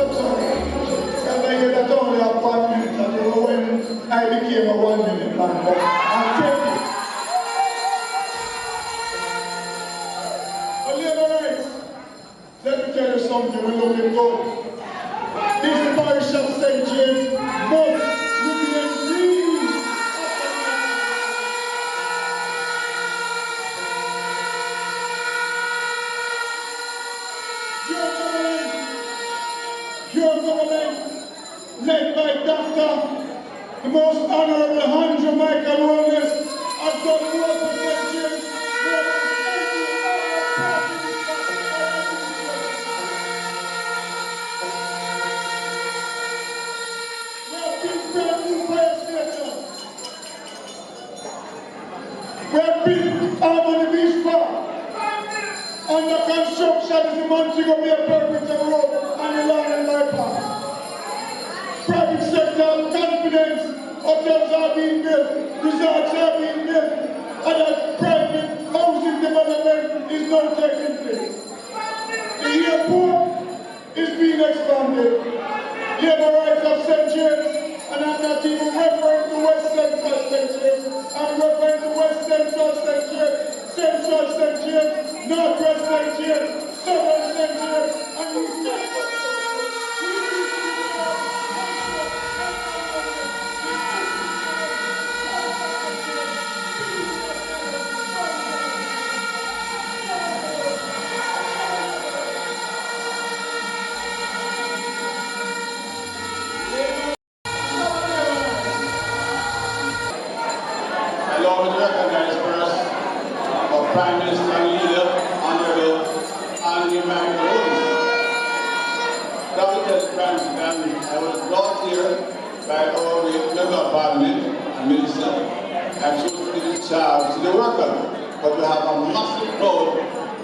I get that only have 1 minute. I don't know when I became a 1 minute man, but I'll take it. But Labour rights, let me tell you something, we're looking good. This parish of St. James must remain free. Your government, led by Dr. the most Honorable Andrew Michael Wallace, has done more for St. James. We have built Harmony Beach Park. Under construction is the Montego Bay Perpetual Road and the Long and Bypass. Private sector confidence, hotels are being built, resorts are being built, and that private housing development is now taking place. The airport is being expanded. Labour rights of St. James, and I'm not even referring to West Central St. James, I'm referring to West Central St. James, Central St. James, Northwest St. James, Southern St. James, and East St. James. Prime Minister and Leader, Honorable Andy McDonald. Dr. Prime Minister, I was brought here by our Member of Parliament and Minister and chose to give this charge to the worker. But we have a massive crowd.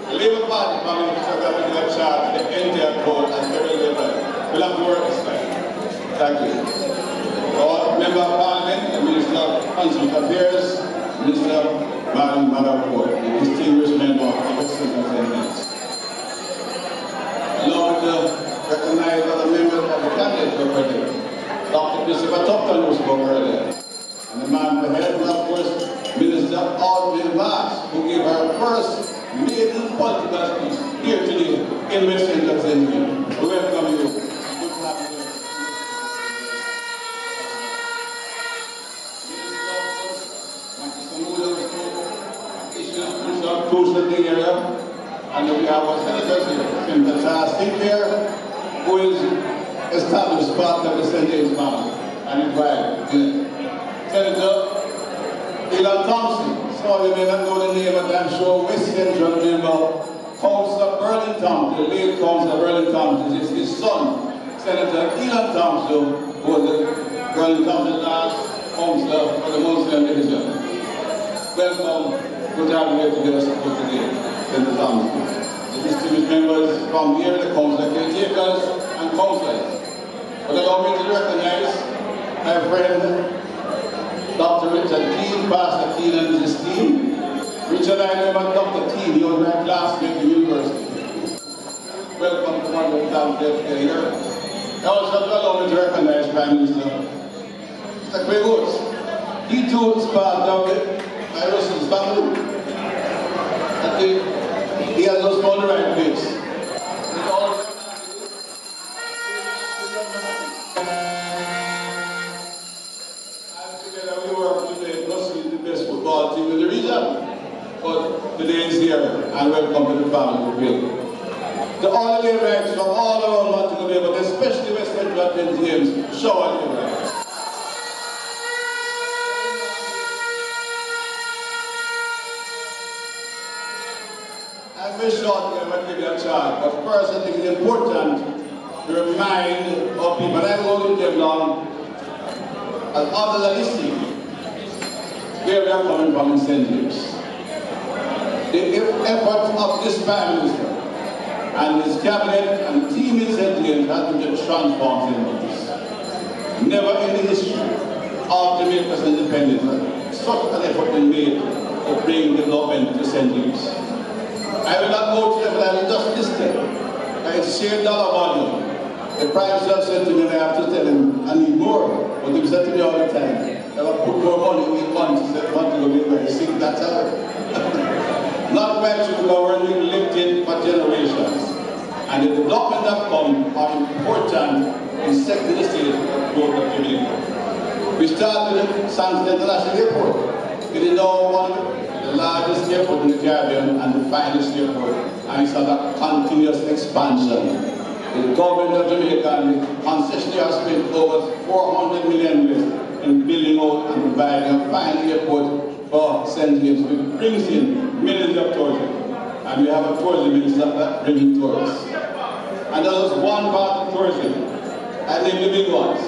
The Labour Party family is going to give a charge to the entire crowd and very Labour. We'll have to work this time. Thank you. Our Member of Parliament and Minister of Constitutional Affairs, Minister Madam Report, the distinguished member of the Constituency. Along with recognize other members of the cabinet who were there. Dr. Christopher Tupton was spoke earlier. And the man ahead was, of course, Minister Audrey Vass, who gave her first maiden political speech here today in West Central St. James. We welcome you. Good to have you here. Crucial thing area, and we have our senators here, Senator Charles here, who is established partner of the St. James family, and invited. Senator Elon Thompson, some of you may not know the name, but I'm sure West Central member, Councillor Burlington, the late Councillor Burlington, is his son, Senator Elon Thompson, who was the Burlington last Councillor for the Muslim division. Welcome. Good to have you here together support today, Senator Thompson. The distinguished members from here, the council caretakers and councillors. But allow me to recognize my friend, Dr. Richard Keane, Pastor Keane and his team. Richard, I know about Dr. Keane, he was my classmate at the university. Welcome to one of the town here. I also allow me to recognize Prime Minister Mr. Craig Oates. He too is part of it. My Russell's family. He has just gone the right place. And together we work today, Russell is the best football team in the region. But today is here, and welcome to the family field. To all the Labour rights from all around Montego Bay, but especially West Central St. James, show our Labour rights. I'm very short here, I'm going to give you a chart, but first I think it's important to remind of people, and I won't leave them long, as others are listening, where we are coming from in St. James. The efforts of this Prime Minister and his cabinet and the team in St. James has been transformed St. James. Never in the history of Jamaica's independence such an effort been made to bring development to St. James. I will not go to them, but I will just list them. By its sheer dollar volume, The Prime Minister said to me, and I have to tell him, I need more. But he said to me all the time, if I put more money in one, he said, want to go in where you sing that out. Not quite sure because we're lived in for generations. And the development that come are important in setting the stage for growth of Jamaica. We started with San International Airport. It is now one of the largest airport in the Caribbean and the finest airport. And it's a continuous expansion. The government of Jamaica and the concessionaire has spent over 400 million in building out and providing a fine airport for St. James, which brings in millions of tourists. And we have a tourism minister that brings in tourists. And there was one part of tourism, and the big ones.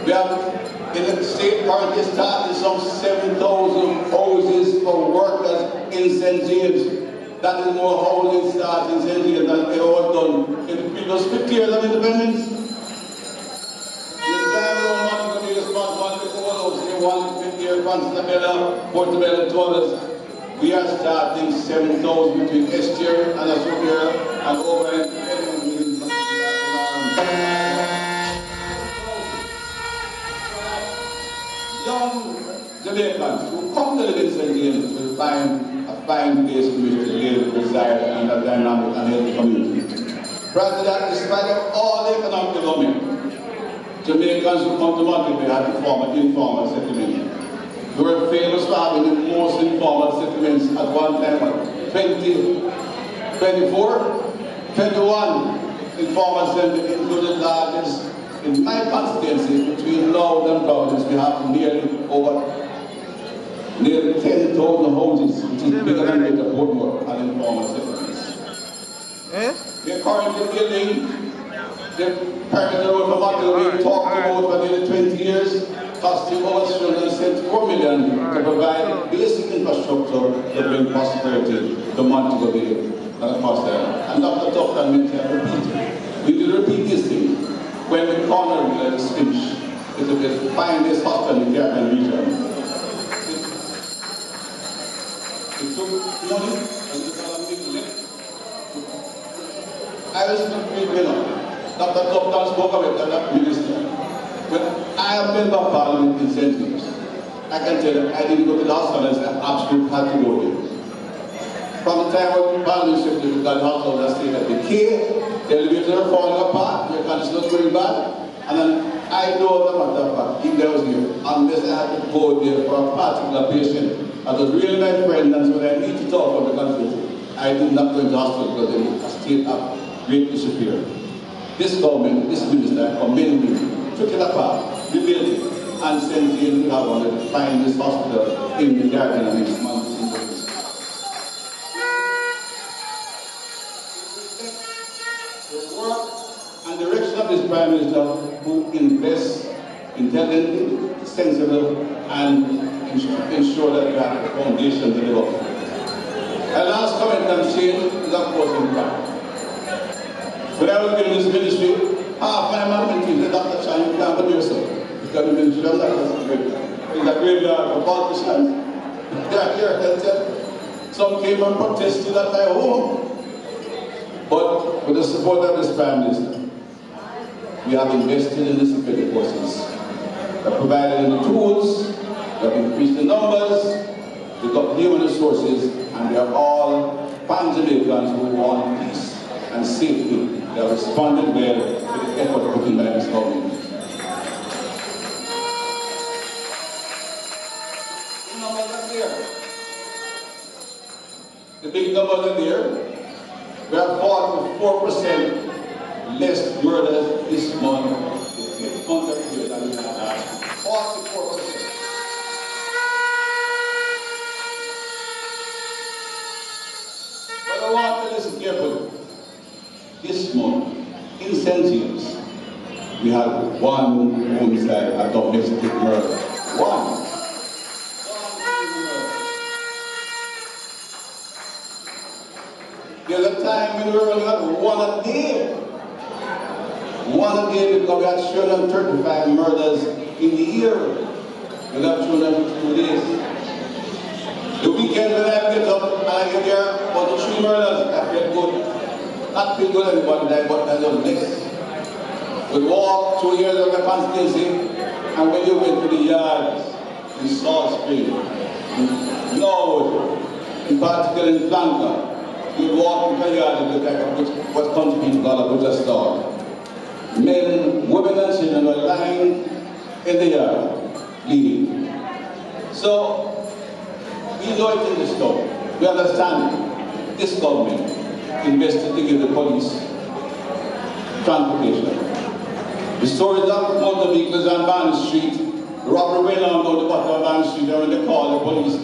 We have in the state currently started some 7,000 houses for workers in St. James. That is more houses started in St. James than they all done in the previous 50 years of independence. The time around money to be responsible for all those here, 150 years, Constituency, Portobello, and others. We are starting 7,000 between Estier and Asopia and over in young Jamaicans who come to live in St. James will find a fine place to which to live, reside, and a dynamic and healthy community. Rather than, despite of all the economic development, Jamaicans who come to Montego had to form an informal settlement. We were famous for having the most informal settlements at one time, 20, 24, 21 informal settlements, including largest. In my constituency, between Loud and Providence, we have nearly 10,000 houses, which is bigger than the Portmore and informal settlements. We are currently building the perimeter road from Montego we talked about for nearly 20 years, costing over 374 million to provide basic infrastructure to bring prosperity to Montego Bay and across there. And Dr. Tufton mentioned, I repeat, we will repeat this thing. When the corner is finished, it will be the finest hospital in the Caribbean region. It took money and it got a big lift. I was Dr. Tufton spoke of it as a minister. When I am member of Parliament in St. James, I can tell you I didn't go to the hospital and say I absolutely had to go there. From the time when Parliament shifted to the hospital, I stayed at the care. The elevators are falling apart, your condition was going bad, and then I know the matter of fact, if there was here, unless I had to go there for a particular patient, I was really my friend, and so when I need to talk about the constituency, I did not go into the hospital because they stayed up greatly superior. This government, this minister, commended me, took it apart, rebuilt it, and sent in to have one of the finest hospital in the Caribbean and its mountains. And the direction of this Prime Minister who invests intelligently, sensible, and ensure that we have a foundation to live up. And last comment on change is of course in fact. When I was given this ministry, half my management team said, Dr. Chan, you can't do yourself. Because the ministry of that is a graveyard for politicians. They are here, that's it. Some came and protested at my home. But with the support of this Prime Minister, we have invested in the security forces. We have provided the tools, we have increased the numbers, we've got human resources, and we are all pan-Jamaicans who want peace and safety. They have responded well to the effort put in by this government. The numbers are there. The big numbers are there. We have 44% less murders this month of the year than we had last. 44%. But I want to listen carefully. This month, in St. James, we had one homicide, a domestic murder. One. There's a time when we were only at one a day. One a day because we had 335 murders in the year. We have 252 days. The weekend when I get up and I get there, about 3 murders, I feel good. Not feel good anybody died, but I don't miss. would walk through here of the constituency, and when you went to the yards in Salt Spring, in Norwood, in particular in Flanker, you walk into the yard and look like what country people call a butcher store. Men, women and children were lying in the yard, bleeding. So, we know it in this town. We understand this government invested to give the police transportation. The storage of motor vehicles on Barney Street, the robbery went on down the bottom of Barney Street, and when they called the police,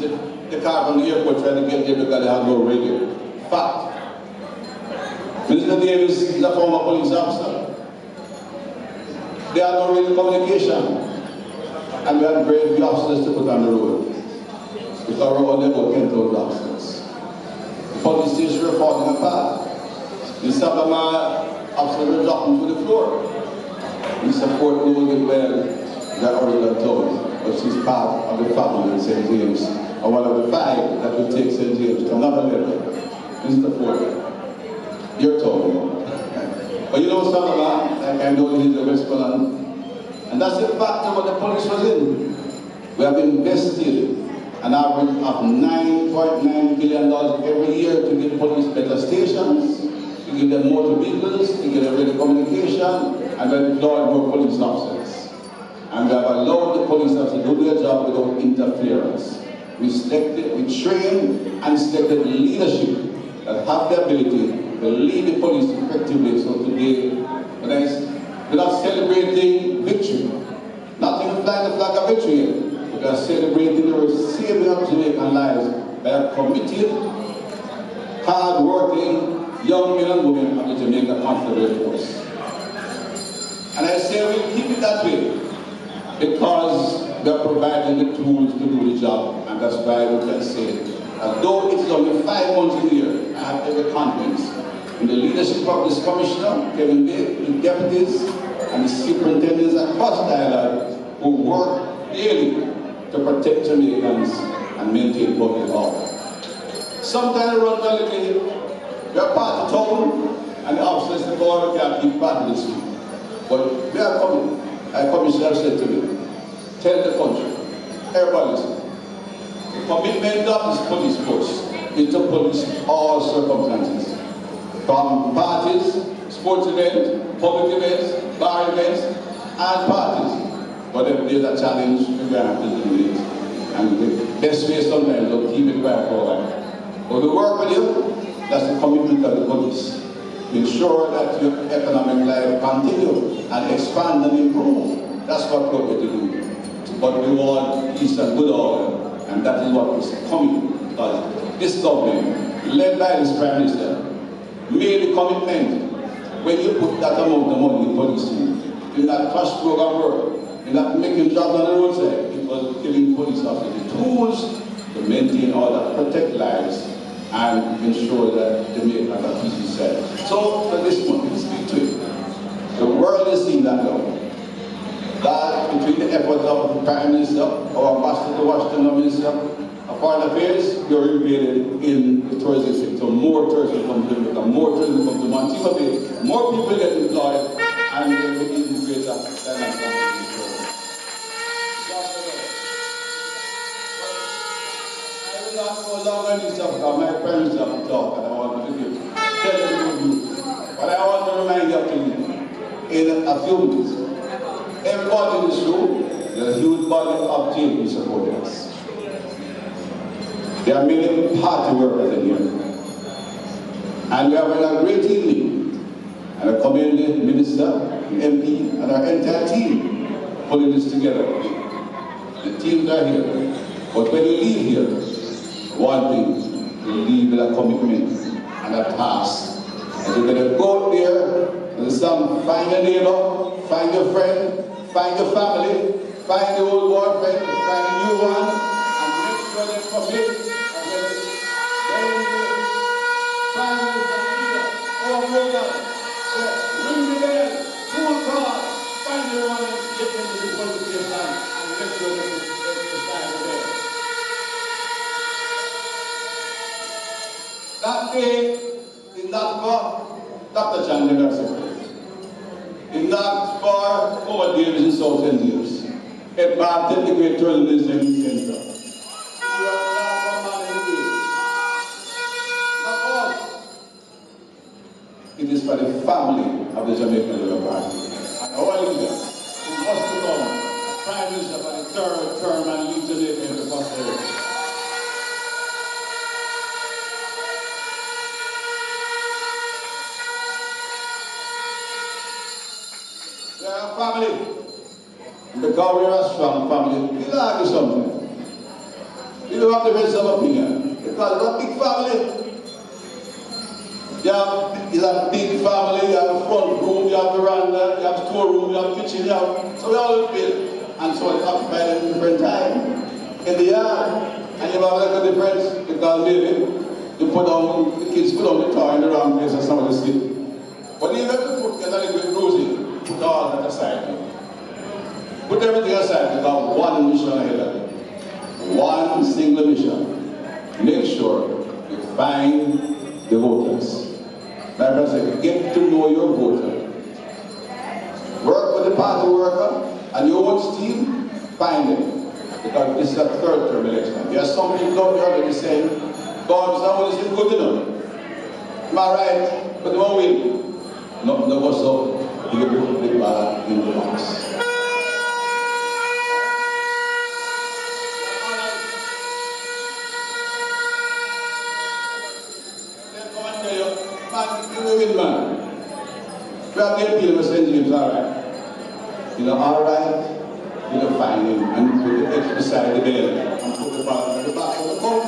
the car from the airport tried to get there because they had no radio. Fact. Minister Davis is a former police officer. They had no radio communication. And we had brave officers to put on the road. Because the road had about 10,000 officers. The police station were falling apart. The Sabama officers were dropping to the floor. We support Logan well that original town, but she's part of the family in St. James, and one of the 5 that will take St. James to another level. Mr. Ford, your town. But you know Sabama, like I know he's a Westmoreland, and that's the fact of what the police was in. We have invested an average of $9.9 billion every year to give police better stations, to give them motor vehicles, to give them radio communication, and we deploy more police officers. And we have allowed the police officers to do their job without interference. We selected, we trained and selected leadership that have the ability to lead the police effectively. So today, we're not celebrating victory. Not even flying the flag of victory yet. We are celebrating the saving of Jamaican lives by a committed, hard-working young men and women of the Jamaica Constabulary Force. And I say we'll keep it that way because we are providing the tools to do the job, and that's why we can say that though it's only 5 months a year, I have every confidence in the leadership of this commissioner, Kevin Day, the deputies, and the superintendents across the island who work daily to protect Jamaicans and maintain public order. Sometimes around the little, we are part of town, and the officers in the border can't keep part of the street. But we are coming. A commissioner said to me, tell the country, everybody listen, the commitment of this police force is to police all circumstances, from parties, sports events, public events, bar events, and parties. But if there's a challenge, we're going to have to do it. And the best way sometimes is to keep it quiet for a while. But we work with you, that's the commitment of the police. Ensure that your economic life continue and expand and improve. That's what we're going to do. But we want peace and good order, and that is what is coming. Because this government, led by this Prime Minister, made a commitment. When you put that amount of money in policing, in that cash program work, in that making jobs on the roadside, it was giving police officers the tools to maintain order, protect lives, and ensure that they make a peaceful side. So, for this one, we speak to it. The world is seeing that now. That between the efforts of the Prime Minister, our Ambassador to Washington, Minister of Foreign Affairs, we are involved in the tourism sector. More tourism come to Jamaica, more tourism come to Montego Bay, more people get employed, and they will even greater than not no longer need stuff because my parents have to talk and I want to tell you. But I want to remind you of things in a few minutes. Everybody in this room, there's a huge body of JP supporting us. There are many party workers in here. And we are having a great evening. And I commend the Minister, the MP, and our entire team putting this together. The teams are here. But when you leave here, one thing, you leave with a commitment and a task. And you're going to go there and some find a neighbor, find your friend, find your family, find the old boyfriend, find a new one, and make sure they commit. And then the Prime Minister leader, our program, say, ring the bell, pull call, find the one and get them to the police station and make sure they stand there. That day is not for Dr. Chandler, is not for Howard Davis in South End Hills. A bad technical journalism in Central. You are not a man in the way. Not us. It is for the family of the Jamaican Labour Party. And our leader, who must become Prime Minister for the third term and lead Jamaica into prosperity. We are a family. And because we are a strong family, we'll argue something. We don't have the rest of opinion. Because we're a big family. It's a big family, you have a front room, you have veranda, you have storeroom, you have kitchen, you have, so we all build. And so it's occupied at a different time in the yard. And you have like a difference because maybe the kids put on the toy in the wrong place and somebody sleep. But even if you put a little bit rosy, put all that aside. Put everything aside because one mission ahead of you. One single mission. Make sure you find the voters. Like I said, get to know your voter. Work with the party worker and your own team, find them. Because this is a third term election. There are some people out there already saying, God, someone is good enough. Am I right? But they won't win. No, go so. You put the ballot in the box. Man, you win, man. We have the appeal of St. James, alright. You know, alright, you know, find him and put the edge beside the bed and put the bottom at the back of the coat.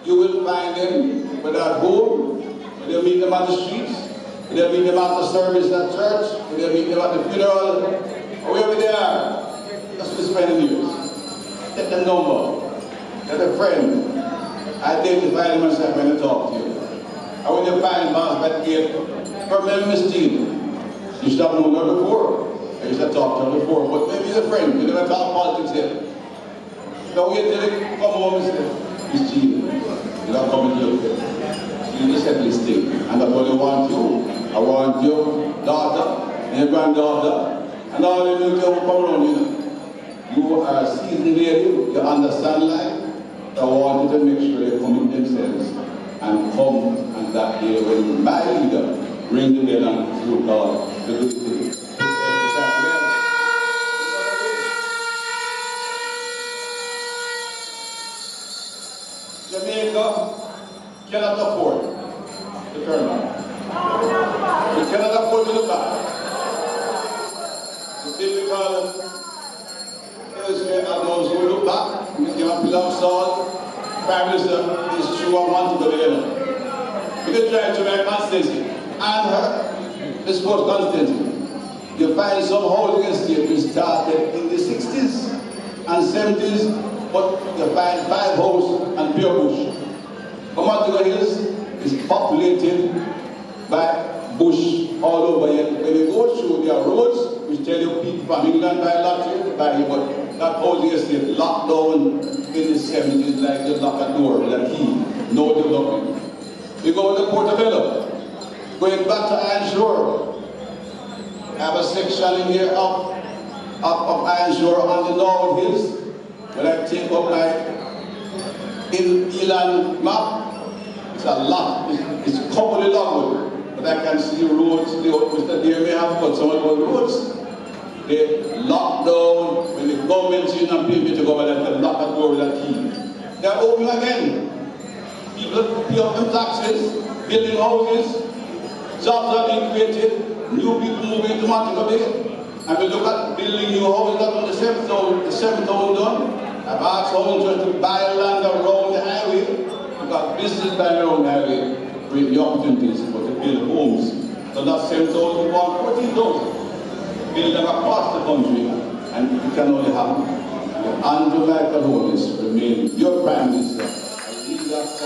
You will find them without home, when you meet them on the streets, when you meet them at the service at church, when you meet them at the funeral, or wherever they are. That's what we spend years. Get the number, get a friend, identify them myself when I talk to you. And when you find Boss that gate, remember Miss Jean. You should have known her before. You should have talked to her before, but maybe he's a friend. You never talk politics yet. Now wait till they come home and say, Miss Jean, you don't come into your bed. You just have this thing. And that's what I want you. I want your daughter and your granddaughter and all the new people come around you. You are a seasoned lady, you understand life. I want you to make sure they commit themselves and come on that day when my leader brings the bell and through God to do things. Jamaica cannot afford to turn back. We cannot afford to look back. The difficult and those who look back, we cannot be of salt. Prime Minister is true and want to go together. We can try to make Constituency and her, the sports Constituency. You find some housing estate which started in the 60s and 70s, but you find 5 houses and pure bush. Montego Hills is populated by bush all over here. When you go through their roads, which tell you people from England by lottery, by you, but that housing estate locked down in the 70s like you lock a door with a key, no development. We go to Portobello, going back to Iron Shore. I have a section in here of Iron Shore on the Norwood Hills. When I take up my Elan map, it's a lot, it's coupled with Longwood. But I can see roads, Mr. Deere may have got some of those roads. They lock down when the government is and people to go and they lock that door with a key. They are open again. People pay up them taxes, building houses, jobs are being created, new people moving to Montego Bay. And we look at building new houses up on the 7th done. I've asked homeowners to buy land around the highway, because business buying around the highway bring the opportunities for to build homes. So that's 7,000, 14,000. Build them across the country, and it can only happen. Andrew Michael Holness remain your Prime Minister, a leader of the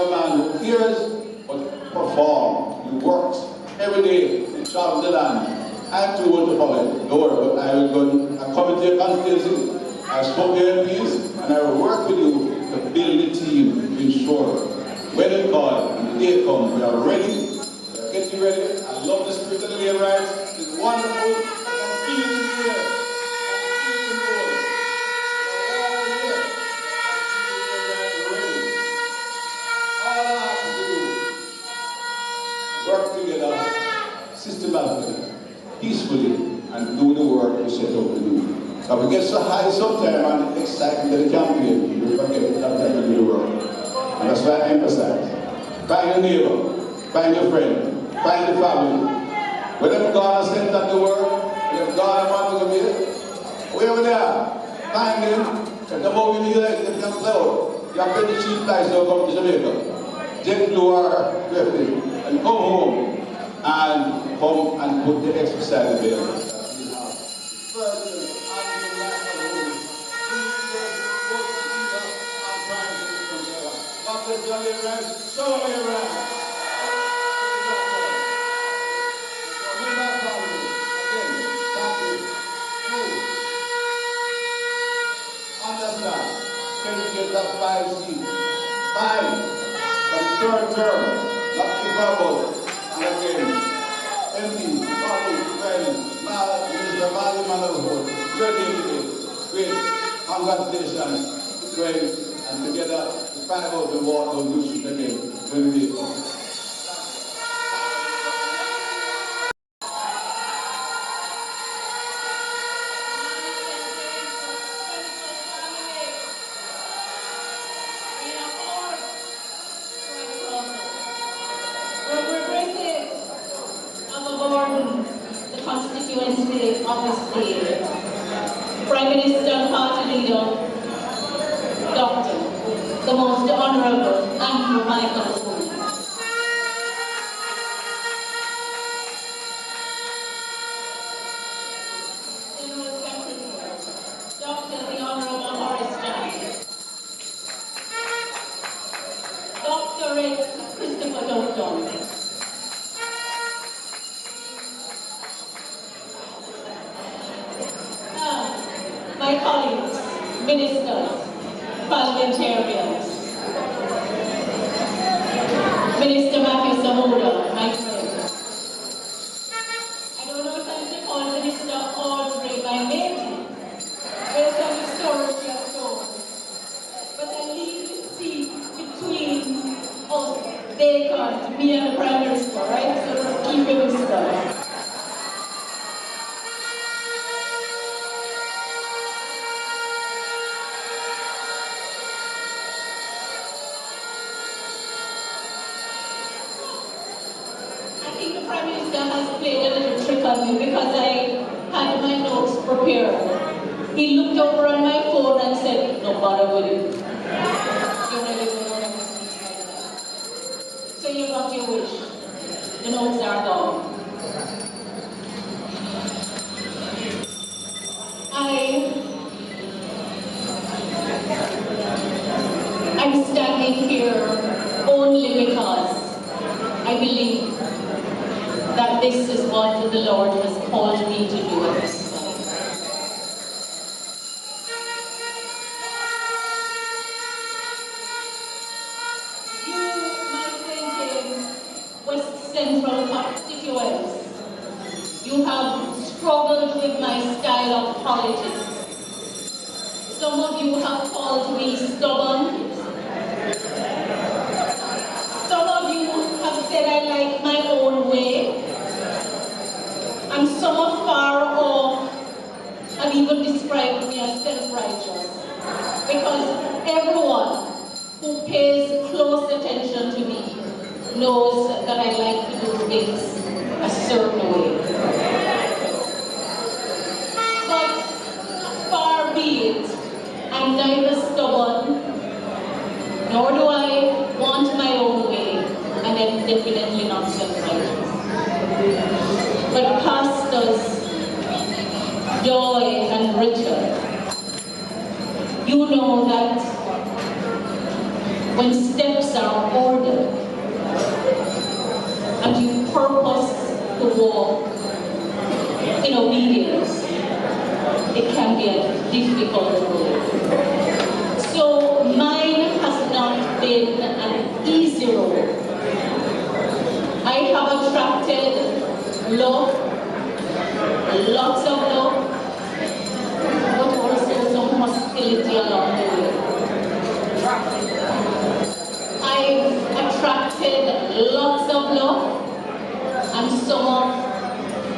the man man who hears but performs. He works every day in travel the land. I'm too old to follow it, Lord, but I will go. I come into your constituency. I spoke to your peace, and I will work with you to build a team to ensure when it calls and the day comes, we are ready. We are getting ready. I love the spirit of the day rights. It's wonderful. I can feel it in the air. Work together systematically, peacefully, and do the work we set out to do. Now we get so high sometimes and excited that the campaign, we forget that time to do the work. And that's why I emphasize. Find your neighbor, find your friend, find your family. Whenever God has sent out the work, whenever God wants to be it, wherever they are, find them. And the moment you like them come out, you have very cheap price to come to Jamaica. Jet blue or everything. And come home and come and put the exercise there. Understand, can that 5 seats? 5 for the third term, not give up. And again, MP, colleague, friend, Minister Mali Manarho, your day, great, congratulations, great, and together we find out the war on which we again when we come. The Constituency of the state, Prime Minister and Party Leader, Doctor, the most honourable Andrew Michael School. General Secretary, Doctor the Honourable Horace Johnson. Dr. Christopher Dowdon. My colleagues, ministers, parliamentarians, Minister Matthew Samuda, my friend. I don't know if I should call Minister Audrey my mate, based on the story she has told. But I leave the seat between us, vacant, me and the Prime Minister, right? So let's keep it whispered. I think the Prime Minister has played a little trick on me because I had my notes prepared. He looked over on my phone and said, "No bother with it. You really don't want to speak like that." So you got your wish. The notes are gone. I'm standing here only because I believe that this is what the Lord has called me to do at this time. You, my 20 West Central constituents, you have struggled with my style of politics. Some of you have called me stubborn. Some of you have said I like my own way. And some are far off and even described me as self-righteous. Because everyone who pays close attention to me knows that I like to do things a certain way. But far be it, I'm neither stubborn, nor do I want my own way, and I'm definitely not self-righteous. But pastors, Joy and Richard, you know that when steps are ordered and you purpose to walk in obedience, it can be a difficult road. So mine has not been an easy road. I have attracted love, lots of love, but also some hostility along the way. I've attracted lots of love and some of,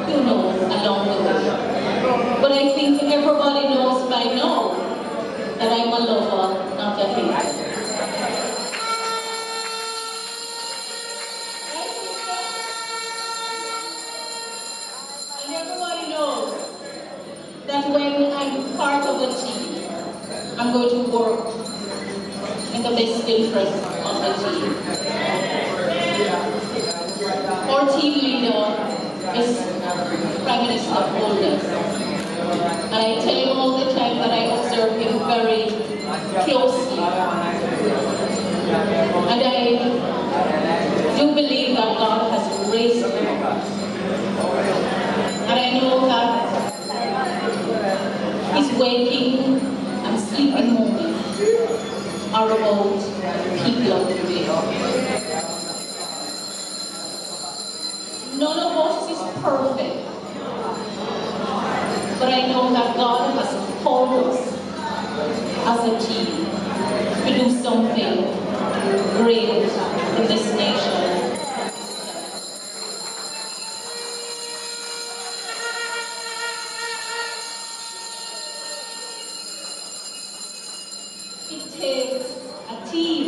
who knows, along the way. But I think everybody knows by now that I'm a lover, not a hater. And everybody knows that when I'm part of a team, I'm going to work in the best interest of the team. Our team leader is Prime Minister Holness. And I tell him all the time that I observe him very closely. And I do believe that God has raised him up. And I know that his waking and sleeping moments are about people of the day. None of us is perfect, but I know that God has called us as a team to do something great in this nation. It takes a team.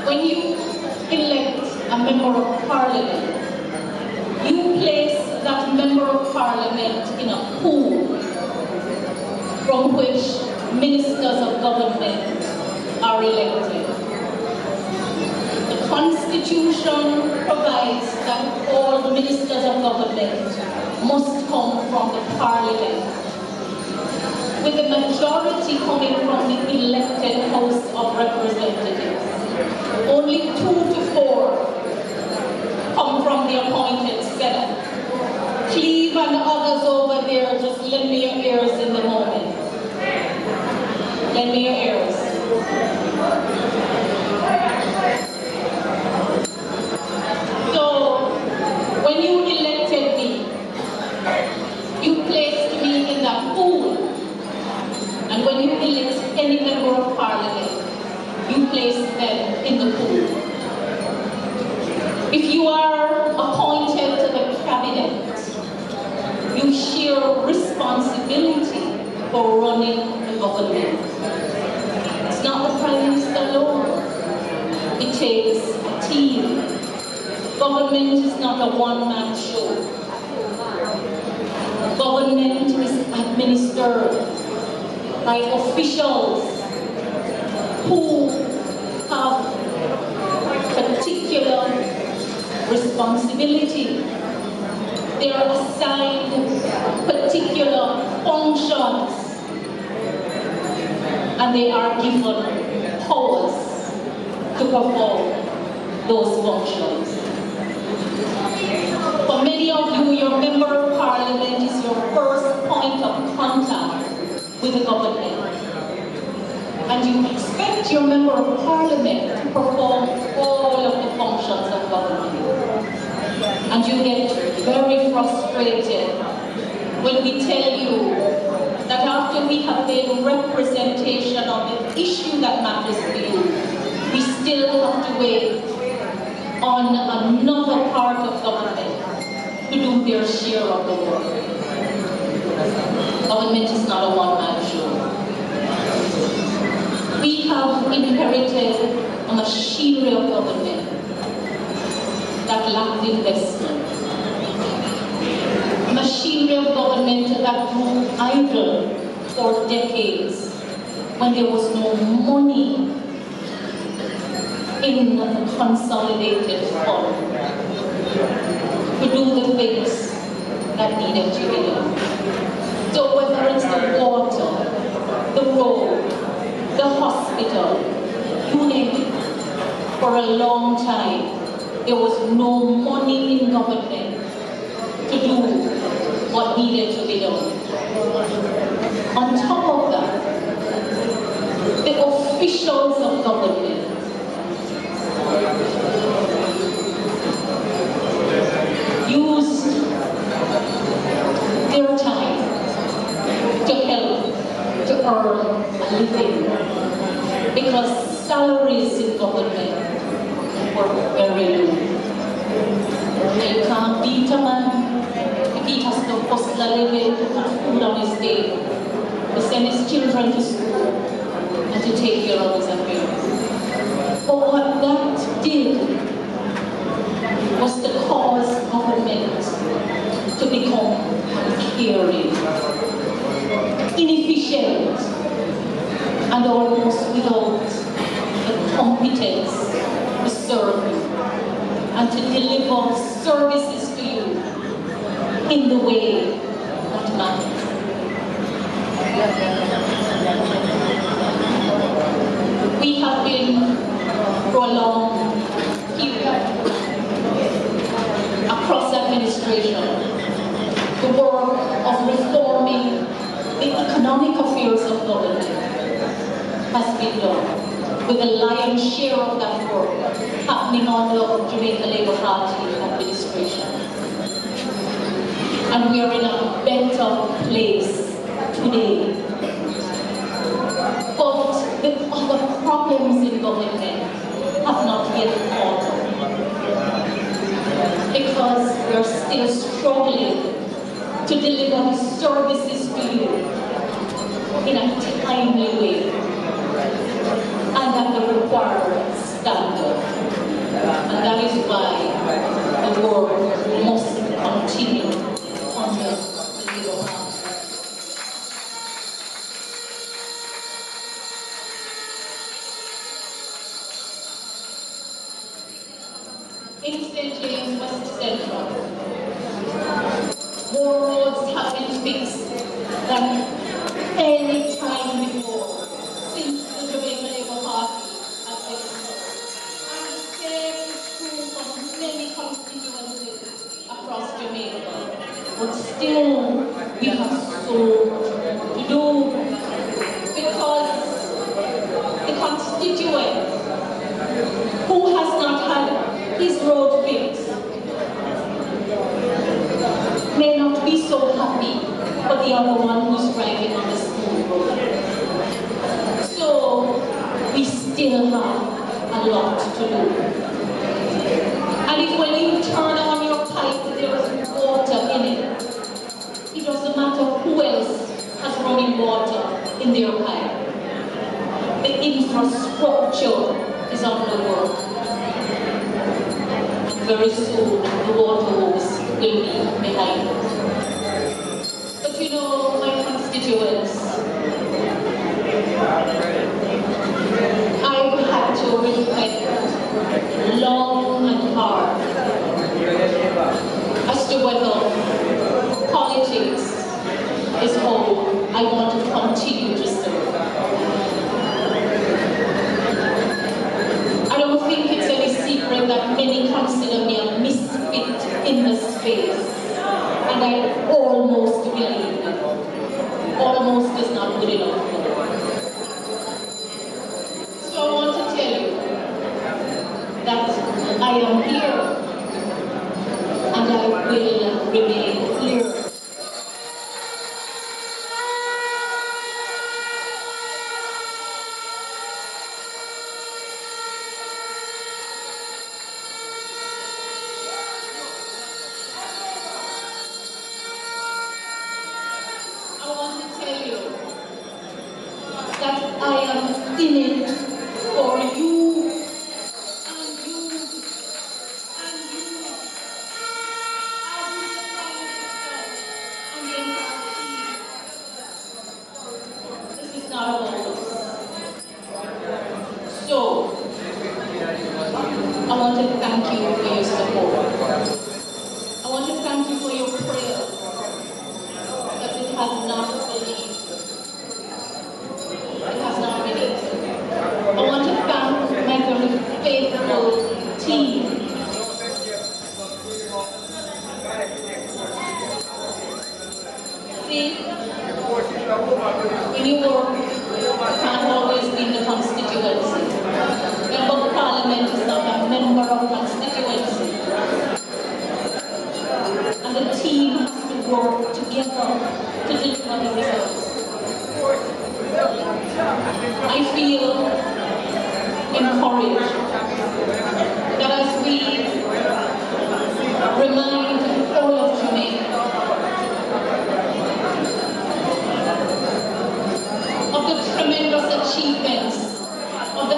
When you elect a member of parliament, you place that member of parliament in a pool from which ministers of government are elected. The Constitution provides that all the ministers of government must come from the parliament, with the majority coming from the elected House of Representatives. Only 2 to 4 come from the appointed Senate. Cleve and others over there, just lend me your ears in the moment. Lend me your ears. So, when you elected me, you placed me in that pool. And when you elect any member of parliament, you place them in the pool. If you are appointed to the cabinet, you share responsibility for running the government. It's not the Prime Minister alone. It takes a team. Government is not a one-man show. Government is administered by officials who have particular responsibility. They are assigned particular functions and they are given powers to perform those functions. For many of you, your member of parliament is your first point of contact with the government. And you expect your member of parliament to perform all of the functions of government. And you get very frustrated when we tell you that after we have made representation on the issue that matters to you, we still have to wait on another part of government to do their share of the work. Government is not a one-man show. We have inherited a machinery of government that lacked investment. A machinery of government that grew idle for decades when there was no money in the consolidated fund to do the things that needed to be done. So whether it's the water, the road, the hospital, you name it, for a long time, there was no money in government to do what needed to be done. On top of that, the officials of government used their time to help to earn a living because salaries in government were very low. You can't beat a man if he has to hustle a living to put food on his table, to send his children to school, and to take care of his affairs. But what that did was to cause government to become uncaring, inefficient, and almost without the competence to serve you and to deliver services to you in the way that matters. We have been for a long period across administration the work of reforming the economic affairs of government has been done, with the lion's share of that work happening under Jamaica Labour Party administration. And we are in a better place today. But the other problems in government have not yet caught up, because we are still struggling to deliver the services to you in a timely way and at the required standard. And that is why the work must continue under the Labour Party. In St. James West Central, more roads have been fixed than any time before since the Jamaica Labour Party has been established. And the same is true for many constituencies across Jamaica. But still, we have so to do, because the constituent who has not had his road fixed may not be so happy for the other one who's driving on the smooth road. So we still have a lot to do. And if when you turn on your pipe there is water in it, it doesn't matter who else has running water in their pipe. The infrastructure is on the work. Very soon, the water hose will be behind us. But you know, my constituents, I've had to reflect long and hard as to whether politics is how I want to continue to serve. I don't think it's any secret that many consider me a misfit in the space, and I almost believe it. Almost is not good enough. So I want to tell you that I am here, and I will remain here. That I am in it for you, and you, and you, as is the Prime Minister and the entire team. This is not about us. So, I want to thank you for your support. I want to thank you for your prayers, because it has not been easy. I want to thank my very faithful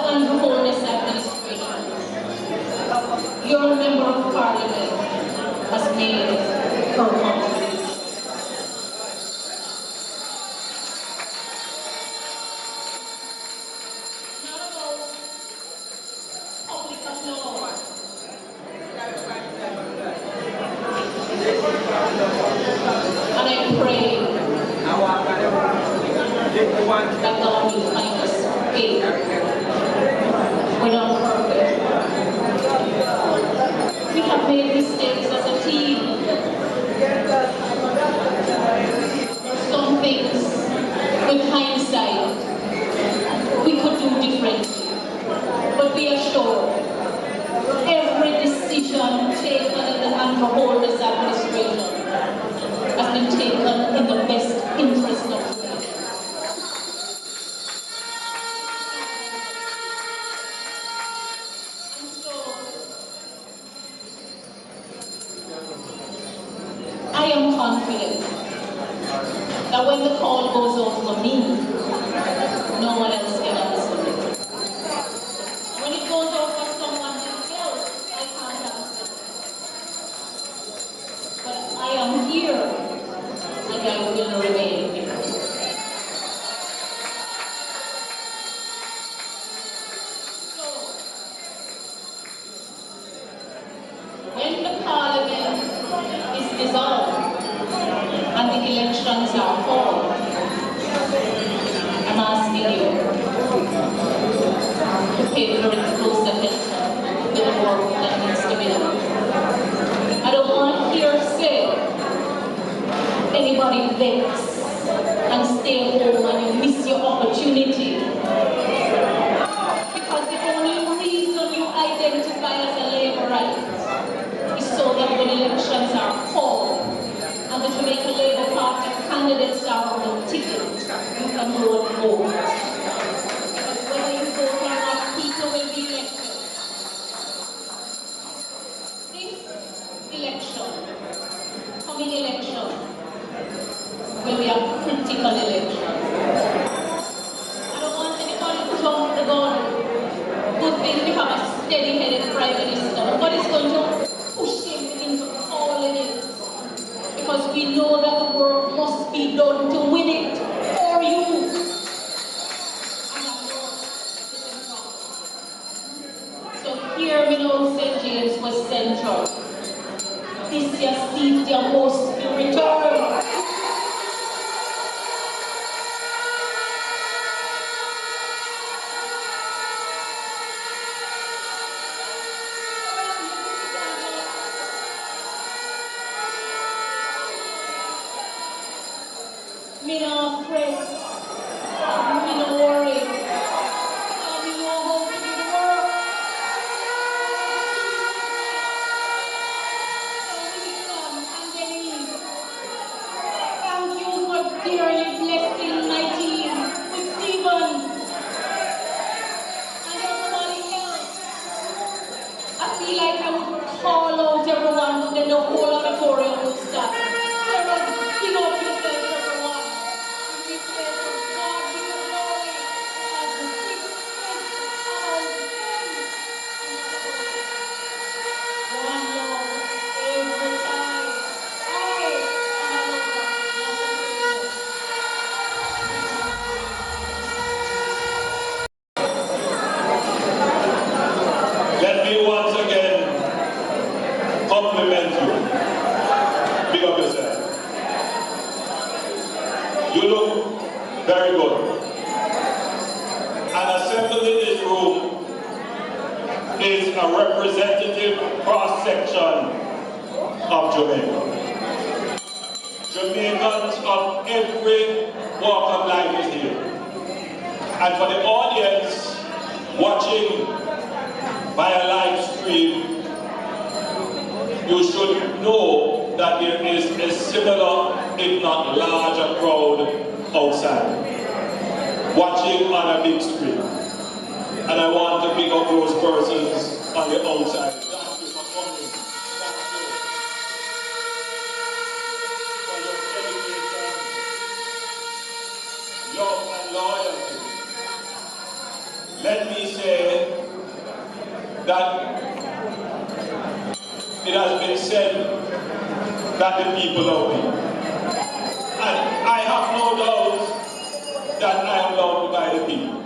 Andrew Holness administration, your member of parliament has made her contribution. Not about public applause. And I pray that God will find us faithful. We're not perfect. We have made mistakes as a team. Some things, with hindsight, we could do differently. But be assured, every decision taken in the Andrew Holness administration has been taken in the best interest of the nation. And so, I am confident that when the call goes out for me, no one else can answer it. When it goes out for someone else, I can't answer it. But I am here, and I will remain here. So, when the parliament is dissolved and the elections are called, I'm asking you to pay very close attention to the work that needs to be done. I don't want to hear say anybody vex and stay home and you miss your opportunity. Because the only reason you identify as a labourite is so that when elections are called and the Jamaica Labour Party candidates are on the ticket, you can go and vote. Because whether you vote or not, people will be elected. This election, coming election, will be a critical election. I don't want anybody to jump the gun. Good thing we have a steady-headed Prime Minister. Nobody's going to push him into calling it. Because we know that the work must be done to win it for you. And that work is in front. So here we know St. James was central. This year sees their most be returned. Me not afraid, me not worry, because me know how to do the work. So we come and believe. Thank you for dearly blessing my team with Stephen and everybody else. I feel like I would call out everyone, but then the whole auditorium would stop. So let's big up yourself, everyone. We pray for God be the glory as the 6,000 one love every time. Aye, and I love that. Let me once again compliment you. Big up yourself. You look very good. And assembled in this room is a representative cross-section of Jamaica. Jamaicans of every walk of life is here. And for the audience watching via live stream, you should know that there is a similar, if not larger crowd outside, watching on a big screen. And I want to pick up those persons on the outside. Thank you for coming. Thank you for your dedication, love and loyalty. Let me say that it has been said that the people love me. And I have no doubt that I am loved by the people.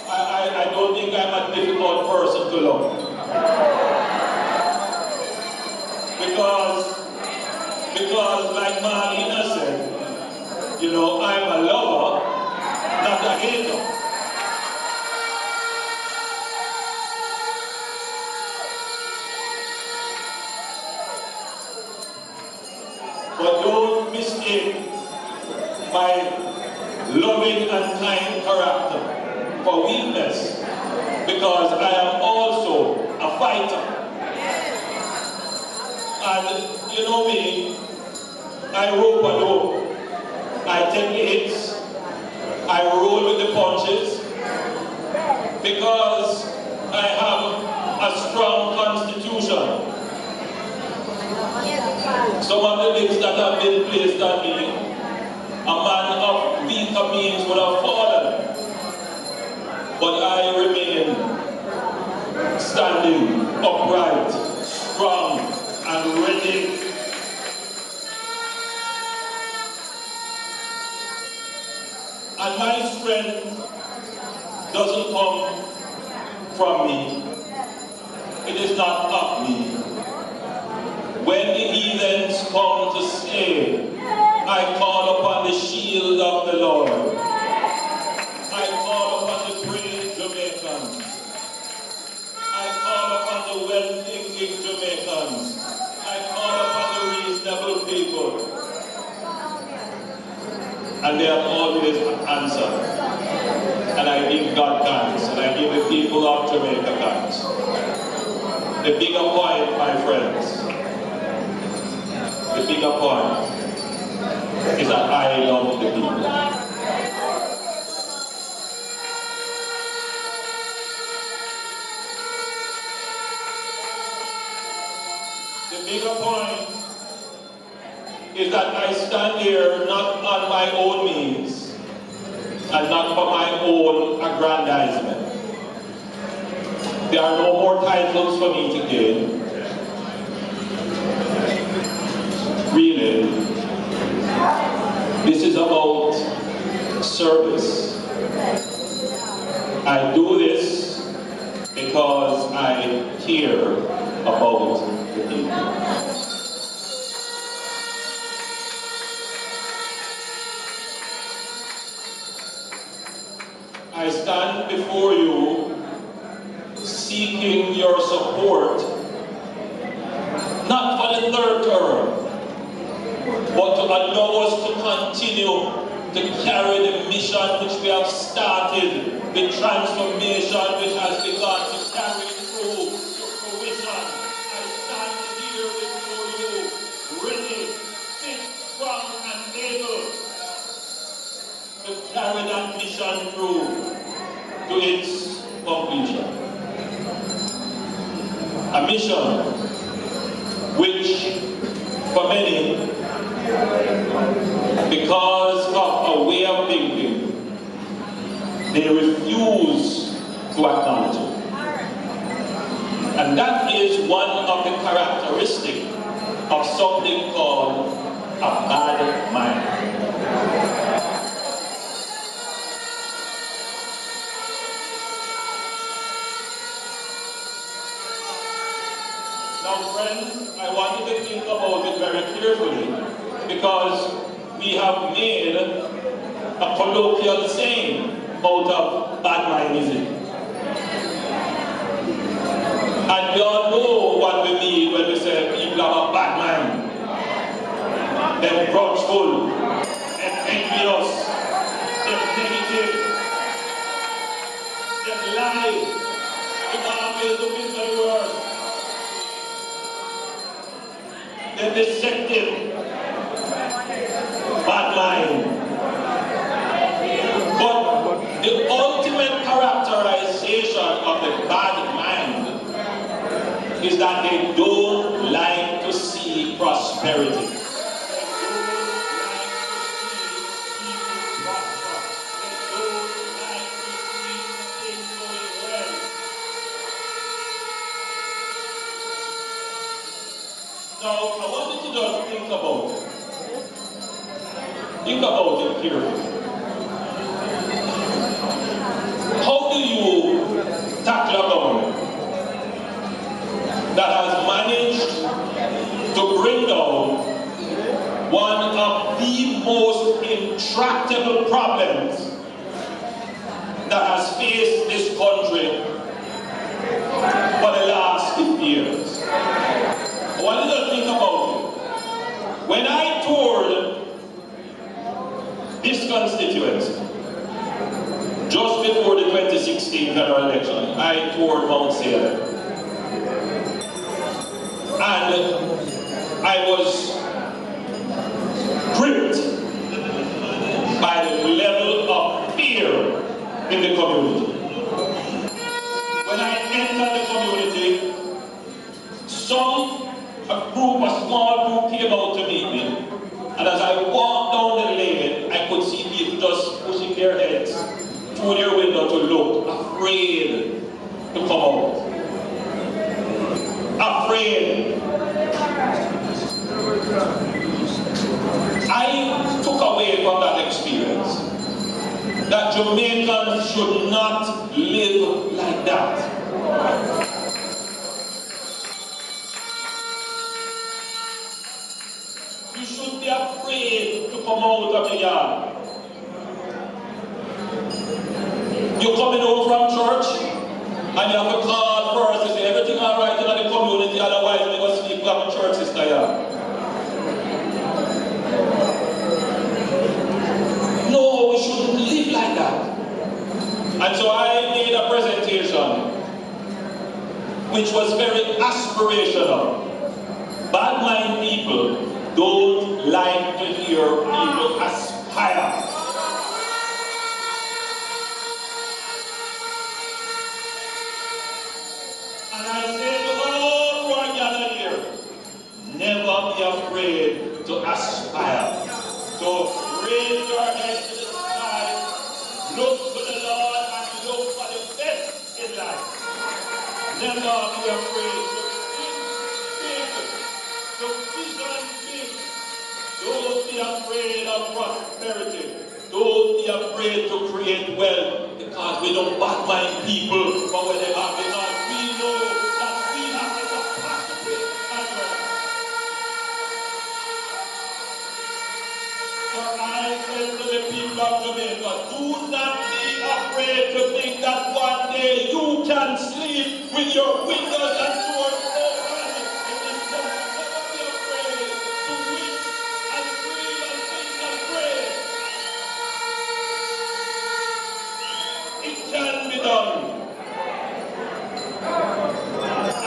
I don't think I'm a difficult person to love. Because like Marlena said, you know, I'm a lover, not a hater. But don't mistake my loving and kind character for weakness, because I am also a fighter. And you know me, I rope a dope. I take the hits, I roll with the punches, because I have a strong constitution. Some of the licks that have been placed on me, a man of weaker means would have fallen. But I remain standing upright, strong, and ready. And my strength doesn't come from me. It is not of me. When the heathens come to slay, I call upon the shield of the Lord. I call upon the brave Jamaicans. I call upon the well-thinking Jamaicans. I call upon the reasonable people. And they have always answered. And I give God thanks, and I give the people of Jamaica thanks. The bigger point, my friends, the bigger point is that I love the people. The bigger point is that I stand here not on my own means and not for my own aggrandizement. There are no more titles for me to gain. Really, this is about service. I do this because I care about the people. I stand before you seeking your support, not for the third term, but to allow us to continue to carry the mission which we have started, the transformation which has begun to carry through to fruition. I stand here before you, ready, fit, strong, and able to carry that mission through to its completion. A mission which, for many, because of a way of thinking, they refuse to acknowledge it. And that is one of the characteristics of something called a bad mind. Now friends, I want you to think about it very carefully, because we have made a colloquial saying out of bad mindism. And we all know what we mean when we say people have a bad mind. They're grudgeful, they're envious, they're negative, they're lying, they're always looking for the worst. They're deceptive, bad mind. But the ultimate characterization of the bad mind is that they don't like to see prosperity. They don't like to see people prosper. They don't like to see things going well. just think about it. Think about it carefully. How do you tackle a government that has managed to bring down one of the most intractable problems that has faced this country for the last 50 years? I want you to think about it. When I toured this constituency, just before the 2016 general election, I toured Mount Salem. And I was gripped by the level of fear in the community. When I entered the community, a small group came out to meet me, and as I walked down the lane, I could see people just pushing their heads through their window to look, afraid to come out. Afraid. I took away from that experience that Jamaicans should not live like that. You should be afraid to come out of the yard. You're coming home from church and you have to call first to say everything all right in the community, otherwise you're going to sleep in church, sister. No, we shouldn't live like that. And so I made a presentation which was very aspirational. Bad mind people don't like to hear people aspire. And I say to all who are gathered here, never be afraid to aspire. So raise your head to the sky, look to the Lord and look for the best in life. Never be afraid to think big, to vision big. Don't be afraid of prosperity. Don't be afraid to create wealth, because we don't bad mind people for when they have, because we know that we have the capacity as well. So I say to the people of Jamaica, do not be afraid to think that one day you can sleep with your windows and doors open. It is something. Never be afraid to wish and dream and think and pray. It can be done.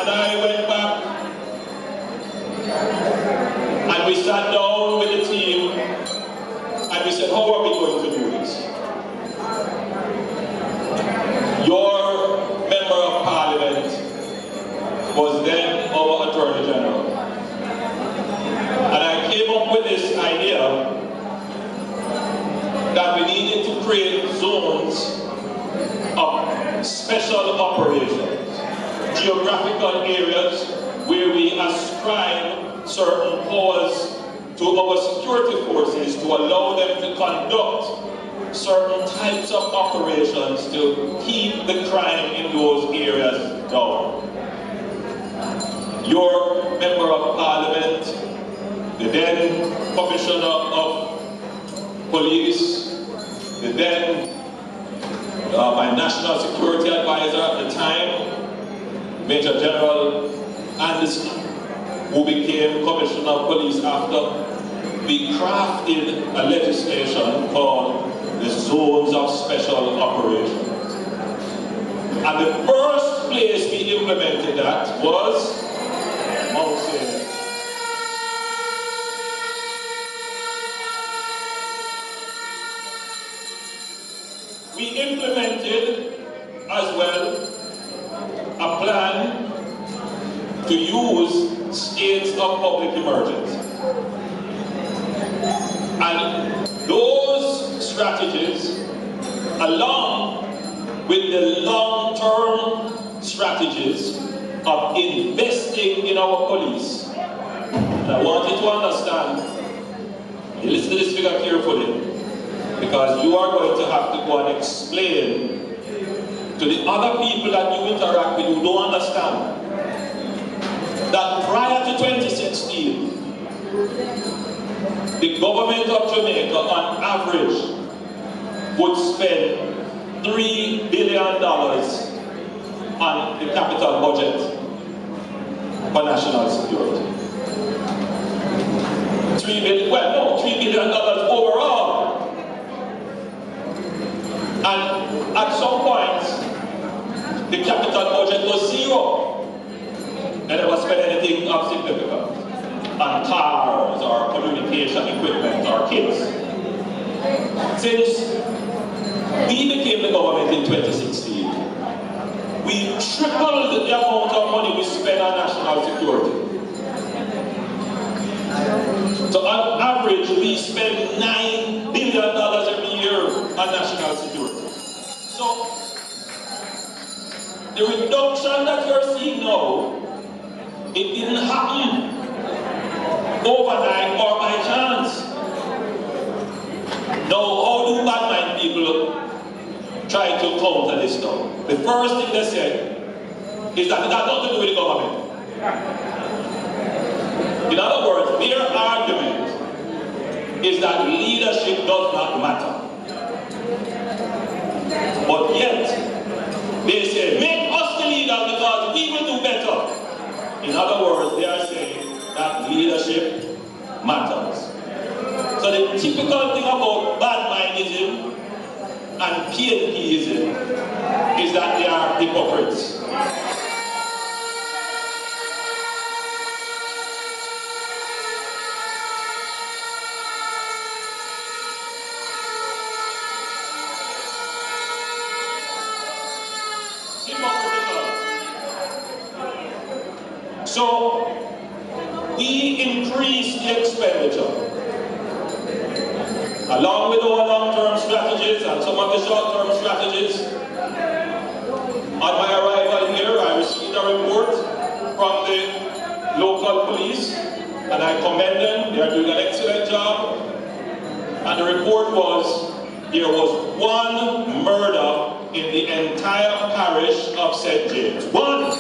And I went back and we sat down with the team and we said, how are we going to do this? Your member of parliament was then our Attorney General. And I came up with this idea that we needed to create zones of special operations, geographical areas where we ascribe certain powers to our security forces to allow them to conduct certain types of operations to keep the crime in those areas down. Your member of parliament, the then commissioner of police, the then my national security advisor at the time, Major General Anderson, who became commissioner of police after, we crafted a legislation called the Zones of Special Operations. And the first place we implemented that was Mount Salem. We implemented as well a plan to use states of public emergency. And those strategies, along with the long-term strategies of investing in our police, And I want you to understand, you listen to this figure carefully, because you are going to have to go and explain to the other people that you interact with who don't understand that prior to 2016, the government of Jamaica on average would spend $3 billion on the capital budget for national security. $3 billion overall. And at some point, the capital budget was zero. They never spent anything of significance on cars or communication equipment or kits. Since we became the government in 2016, we tripled the amount of money we spend on national security. So on average, we spend $9 billion every year on national security. So the reduction that you're seeing now, it didn't happen overnight or by chance. Now, how do bad mind people try to counter this now? The first thing they said is that it has nothing to do with the government. In other words, their argument is that leadership does not matter. But yet, they say, make us the leaders because we will do better. In other words, they are saying that leadership matters. So the typical thing about bad mindism and PNPism is that they are hypocrites. So we increase the expenditure along with our long-term strategies and some of the short-term strategies. On my arrival here, I received a report from the local police, and I commend them. They are doing an excellent job. And the report was, there was one murder in the entire parish of St. James. One!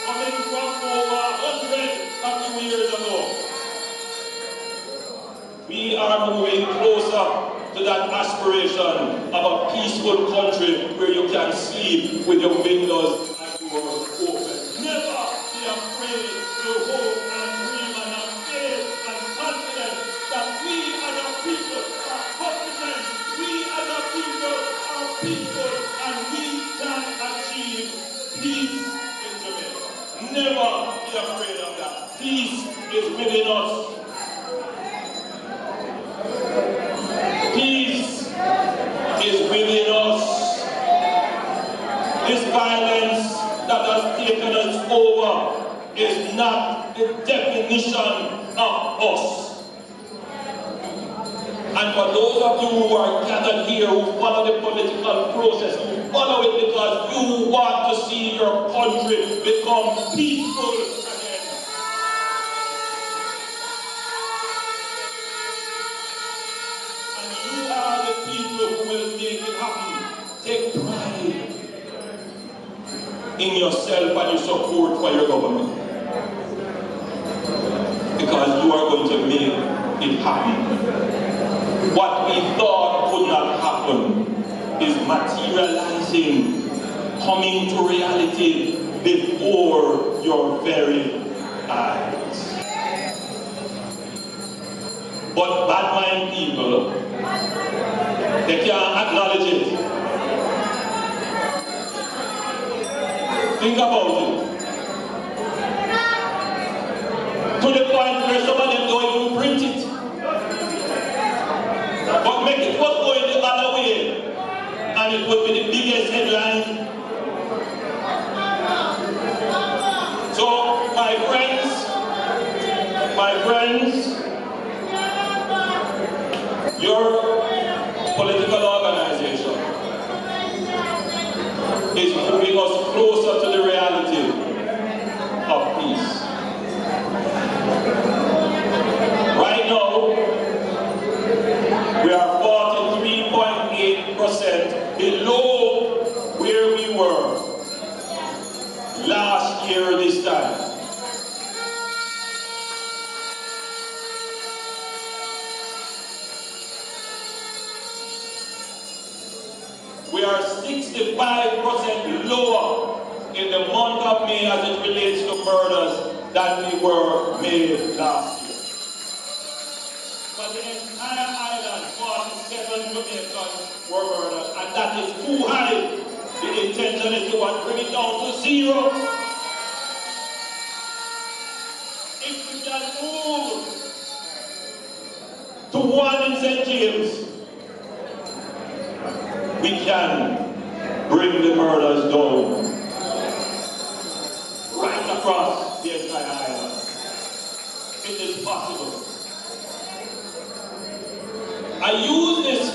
Coming from over 100 a few years ago. We are moving closer to that aspiration of a peaceful country where you can sleep with your windows and doors open. Never be afraid to hope and dream and have faith and confidence that we as a people are confident, we as a people are peaceful, and we can achieve peace in Jamaica. Never be afraid of that. Peace is within us. Peace is within us. This violence that has taken us over is not the definition of us. And for those of you who are gathered here, who follow the political process, who follow it because you want to see your country become peaceful again. And you are the people who will make it happen. Take pride in yourself and your support for your government. Because you are going to make it happen. What we thought could not happen is materializing, coming to reality before your very eyes. But bad mind people, they can't acknowledge it. Think about it. To the point where some of them don't even print it. But make it was going the other way, and it would be the biggest headline. So, my friends, your political organization is moving us closer to the reality of peace. Right now, we are 43.8% below where we were last year this time. We are 65% lower in the month of May as it relates to murders than we were May last year. For the entire island, 47 Jamaicans were murdered, and that is too high. The intention is to bring it down to 0. If we can move to 1 in St. James, we can bring the murders down right across the entire island. It is possible. I use this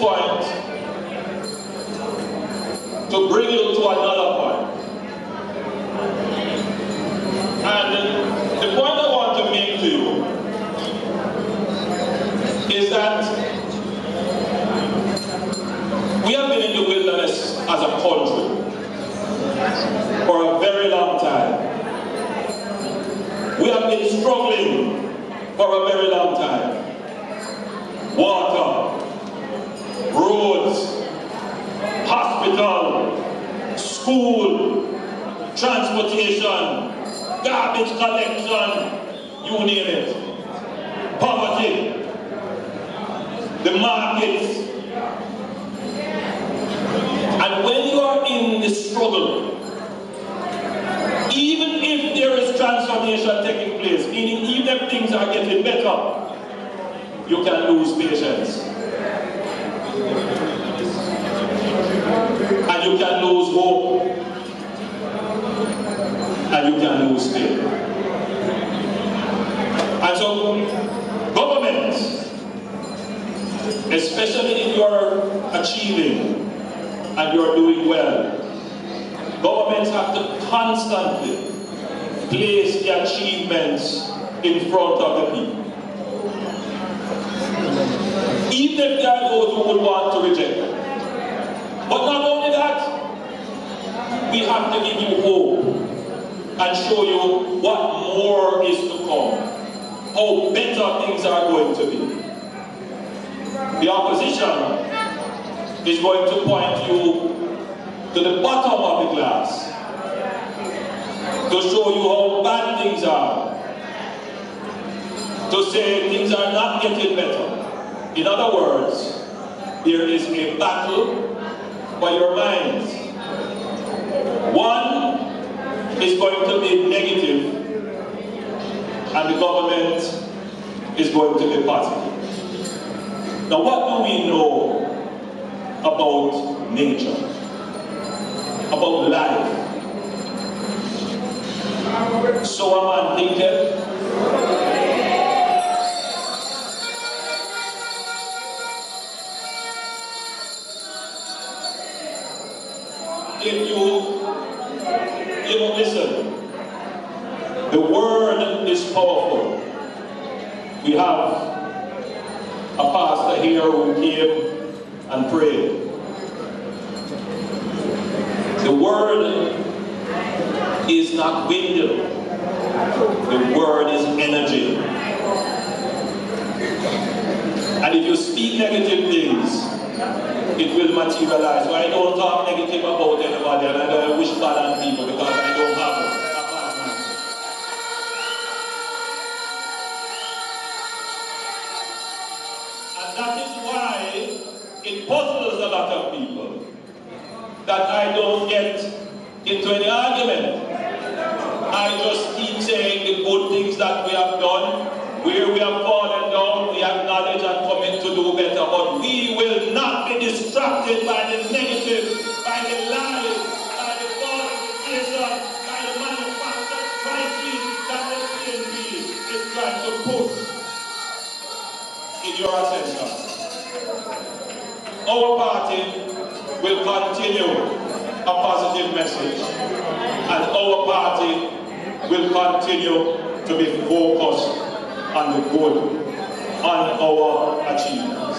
point to bring you to another point. And the point I want to make to you is that we have been in the wilderness as a country for a very long time. We have been struggling for a very long time. Water, roads, hospital, school, transportation, garbage collection, you name it. Poverty, the markets. And when you are in the struggle, even if there is transformation taking place, meaning even if things are getting better, you can lose patience. And you can lose hope. And you can lose faith. And so, governments, especially if you are achieving and you are doing well, governments have to constantly place the achievements in front of the people. Even if there are those who would want to reject it. But not only that, we have to give you hope and show you what more is to come, how better things are going to be. The opposition is going to point you to the bottom of the glass to show you how bad things are, to say things are not getting better. In other words, there is a battle for your minds. One is going to be negative, and the government is going to be positive. Now, what do we know about nature, about life? So a man thinketh, if you listen, the word is powerful. We have a pastor here who came and prayed. The word is not wind. The word is energy. And if you speak negative things, it will materialize. So I don't talk negative about anybody, and I don't wish bad on people because I don't have a bad man. And that is why it puzzles a lot of people that I don't get into any argument. I just keep saying the good things that we have done, where we have fallen down, we acknowledge and commit to do better, but we will not be distracted by the negative, by the lies, by the falsification, by the manufactured crises that the PNP is trying to put in your attention. our party will continue a positive message, and our party will continue to be focused on the good, on our achievements.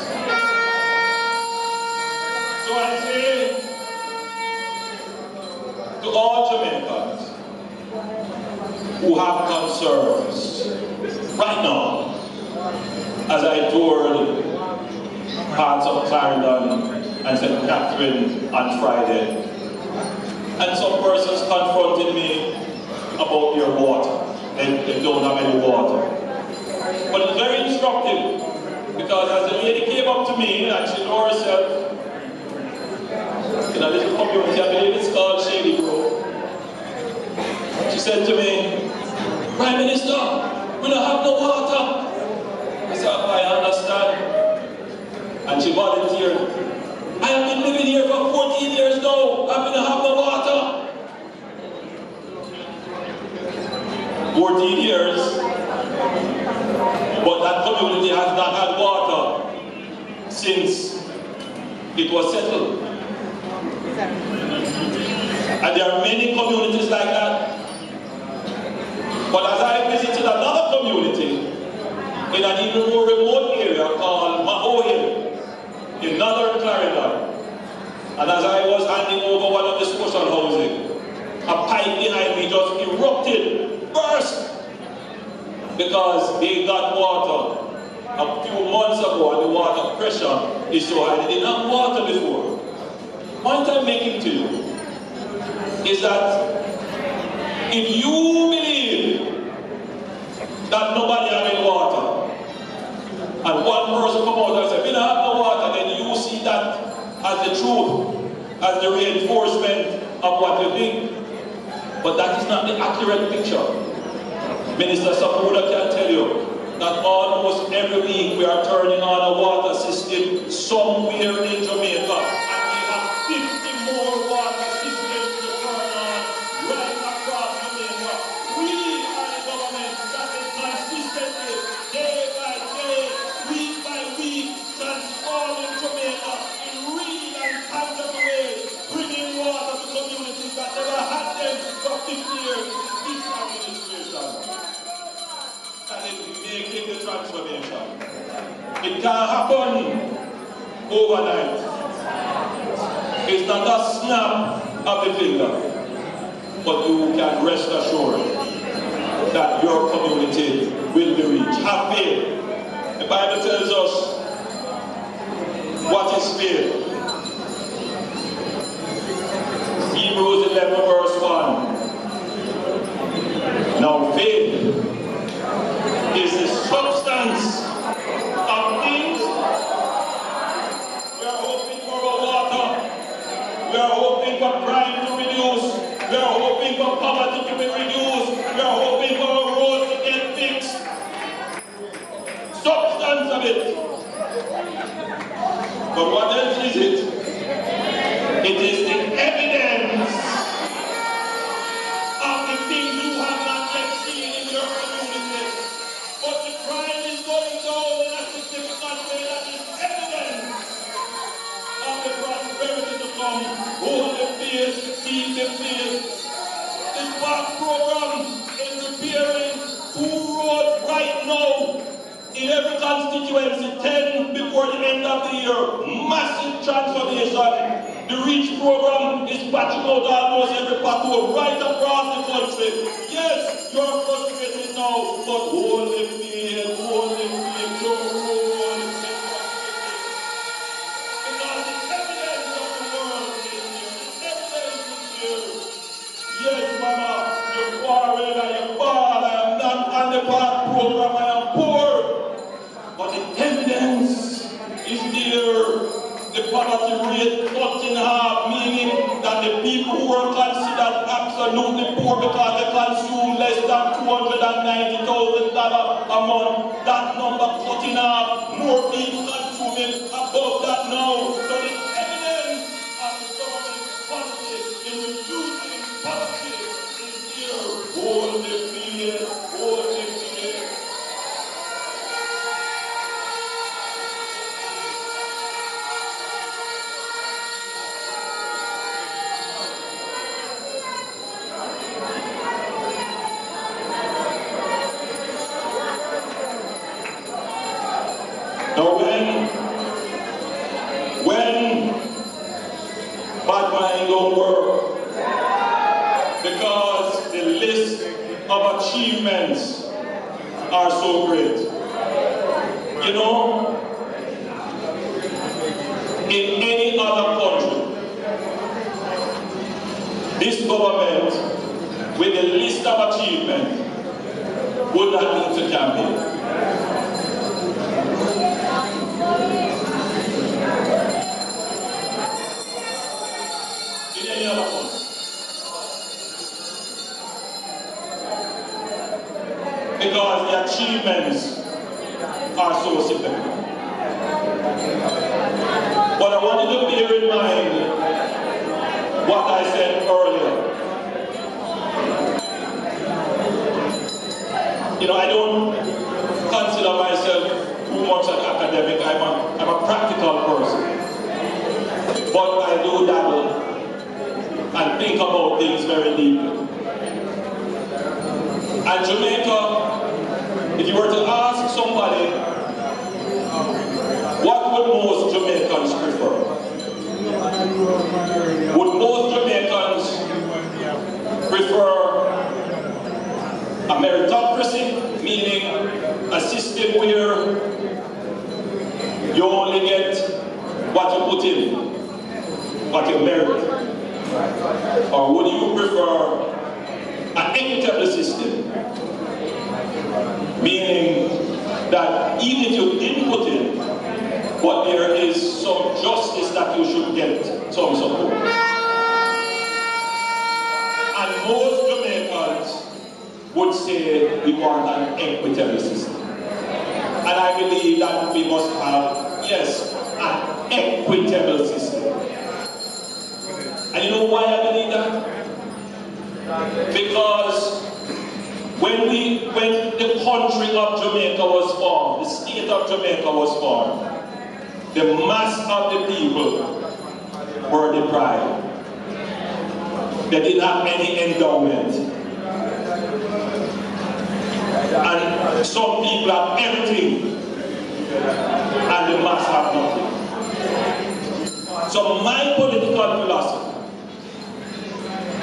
So I say to all Jamaicans who have concerns right now, as I toured parts of Clarendon and St. Catherine on Friday, and some persons confronted me about their water. They don't have any water. But it's very instructive, because as the lady came up to me and she knew herself in a little community, I believe it's called Shady Grove, she said to me, "Prime Minister, we don't have no water." I said, "I understand." And she volunteered. "I have been living here for 14 years now. I don't have no water." 14 years, but that community has not had water since it was settled. And there are many communities like that. But as I visited another community in an even more remote area called Mahoil in northern Clarendon, and as I was handing over one of the social housing, a pipe behind me just erupted, burst, because they got water a few months ago and the water pressure is so high. They didn't have water before. Point I'm making to you is that if you believe that nobody has any water, and one person come out and say, "We don't have no water," then you see that as the truth, as the reinforcement of what you think. But that is not the accurate picture. Minister Sapuda can tell you that almost every week we are turning on a water system somewhere in Jamaica, and we have 50 more water systems to turn on right across Jamaica. We are the government that is consistently, day by day, week by week, transforming Jamaica in real and tangible ways, bringing water to communities that never had them for 50 years. This administration that is making the transformation. It can't happen overnight. It's not a snap of the finger, but you can rest assured that your community will be reached. Have faith. The Bible tells us what is faith. Hebrews 11 verse 1. Now faith is the substance of things. We are hoping for our water. We are hoping for crime to reduce. We are hoping for poverty to be reduced. We are hoping for our roads to get fixed. Substance of it. But what else is it? It is the evidence of the things you have not yet seen in your community. But the crime is going down in a significant way. That is evidence of the prosperity to come. Hold the faith, keep the faith. This PAC program is repairing 2 roads right now in every constituency, 10 before the end of the year. Massive transformation. The REACH program is patching out almost every pothole right across the country. Yes, you're frustrated now, but hold the faith, hold the faith, your road is because the evidence of the world is here. The evidence is here. Yes, Mama, you quarrel and you ball. I am not on the PAC program, I am poor. But the evidence is there. The poverty rate cut in half, meaning that the people who are considered absolutely poor because they consume less than $290,000 a month, that number cut in half. More people consuming above that now. So the evidence of the government's policy in reducing poverty is here. Hold the fear, hold the fear. Now when bad mind don't work, because the list of achievements are so great. You know, in any other country, this government, with the list of achievements, would not need to campaign. In any other country. Because the achievements are so significant. But I want you to bear in mind what I said earlier. You know, I don't consider myself too much an academic. I'm a practical person. But I do dabble and think about things very deeply. And Jamaica, if you were to ask somebody, what would most Jamaicans prefer? Would most Jamaicans prefer a meritocracy, meaning a system where you only get what you put in, what you merit? Or would you prefer an equitable system, meaning that even if you didn't put in, but there is some justice that you should get some support? And most Jamaicans would say we want an equitable system. And I believe that we must have, yes, an equitable system. And you know why I believe that? Because when the country of Jamaica was formed, the state of Jamaica was formed, the mass of the people were deprived. They didn't have any endowment. And some people have everything, and the mass have nothing. So my political philosophy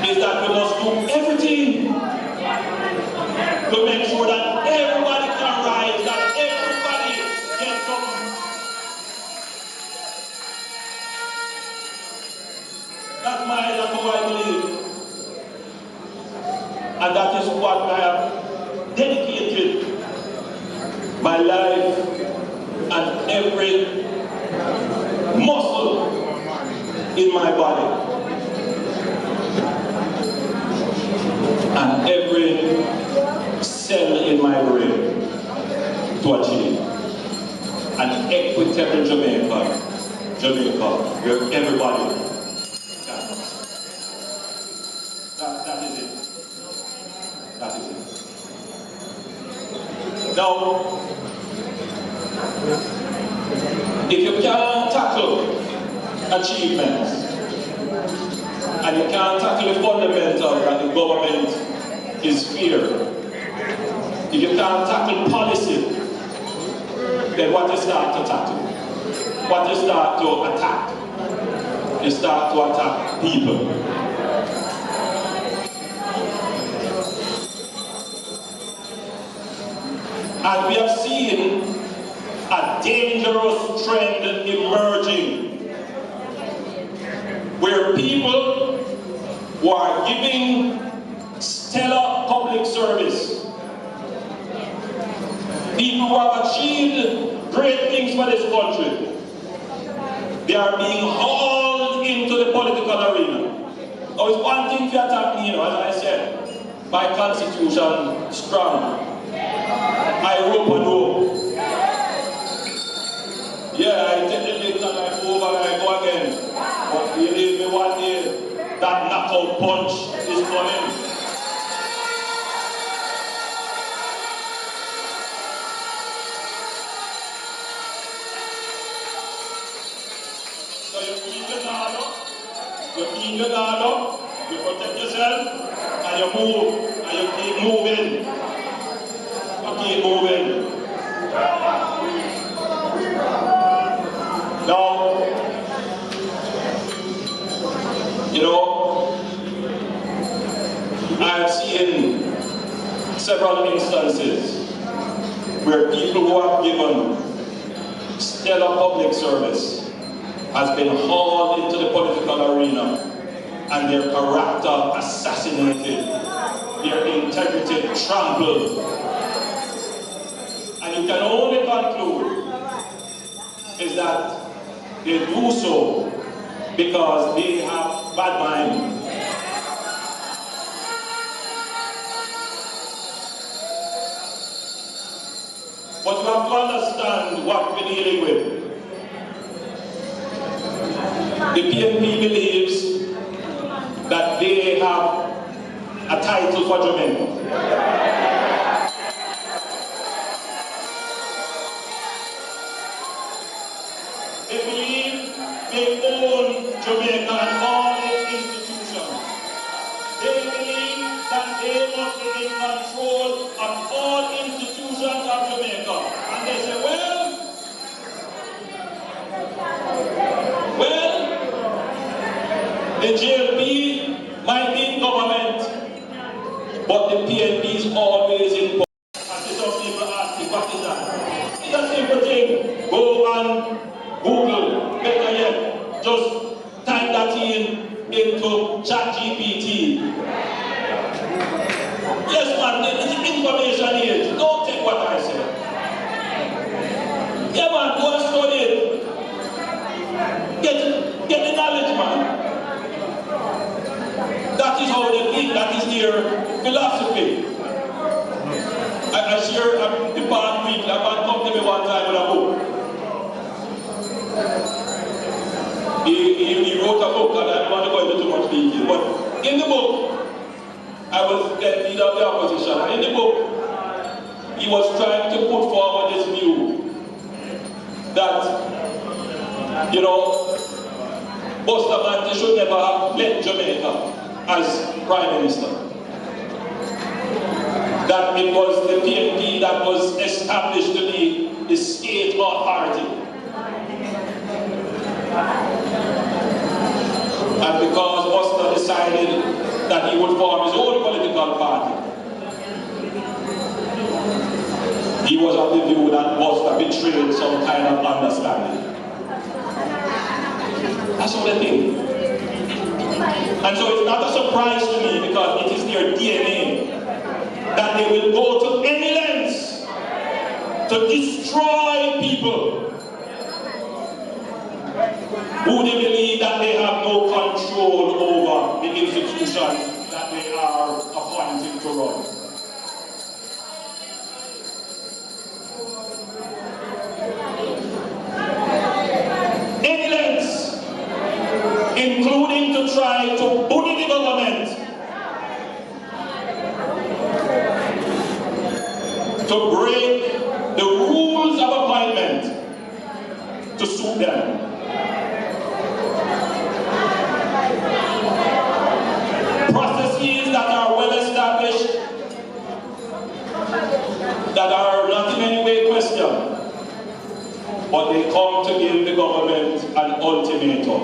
is that we must do everything to make sure that everybody can rise, that everybody gets something. That's how I believe. And that is what I have dedicated my life and every muscle in my body and every cell in my brain to achieve an equitable Jamaica where everybody can. That is it. That is it. Now, if you can't tackle achievements, and you can't tackle the fundamental that the government is fear, if you can't tackle policy, then what you start to tackle? What you start to attack? You start to attack people. And we have seen a dangerous trend emerging where people who are giving stellar public service, people who have achieved great things for this country, they are being hauled into the political arena. Now it's one thing to attack me, as I said, my constitution strong. I hope and hope. Yeah, I take the things and I go over and I go again. But believe me, one day, that knockout punch is coming. So you keep your guard up, you protect yourself, and you move, and you keep moving. You keep moving. several instances where people who have given stellar public service has been hauled into the political arena and their character assassinated, their integrity trampled. And you can only conclude is that they do so because they have bad mind. But you have to understand what we're dealing with. The PNP believes that they have a title for Jamaica. They believe they own Jamaica and all its institutions. They believe that they must be in control of all institutions of Jamaica. And they say, well, the JLP might be in government, but the PNP is always in power. And some people ask me, what is that? It's a simple thing. Go and Google, better yet, just type that into ChatGPT. Yes, man, it's information age. Don't take what I say. Yeah, man, go and study it. Get the knowledge, man. That is how they think, that is their philosophy. I share the band week, a band come to me one time with a book. He wrote a book, and I don't want to go into too much detail, but in the book, I was the leader of the opposition, and in the book, he was trying to put forward this view that, you know, Bustamante should never have led Jamaica as Prime Minister. That it was the PNP that was established to be the state authority. And because Buster decided that he would form his own political party, he was of the view that Buster betrayed some kind of understanding. That's what they think. And so it's not a surprise to me because it is their DNA that they will go to any lengths to destroy people who they believe that they have no control over the institutions that they are appointed to run. Any lengths, including to try to bully the government, to break the rules of appointment to suit them. Processes that are well established, that are not in any way questioned, but they come to give the government an ultimatum,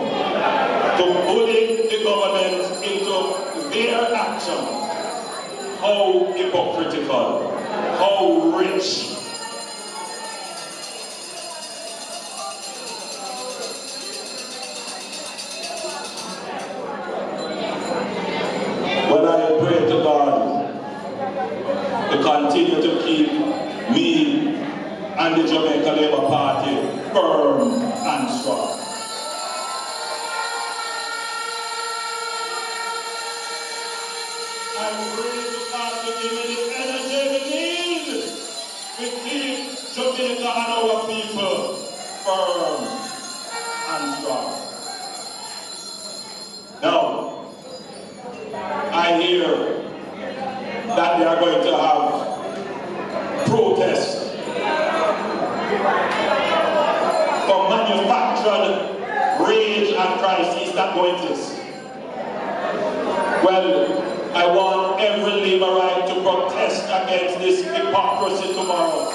to bully the government into their action. How hypocritical, how rich. When I pray to God to continue to keep me and the Jamaica Labour Party firm and strong. I pray to God to give me the energy we need to keep Jamaica and our people firm and strong. Now, I hear that they are going to have protests for manufactured rage and crises that go exist. Well, I want every Labourite to protest against this hypocrisy tomorrow.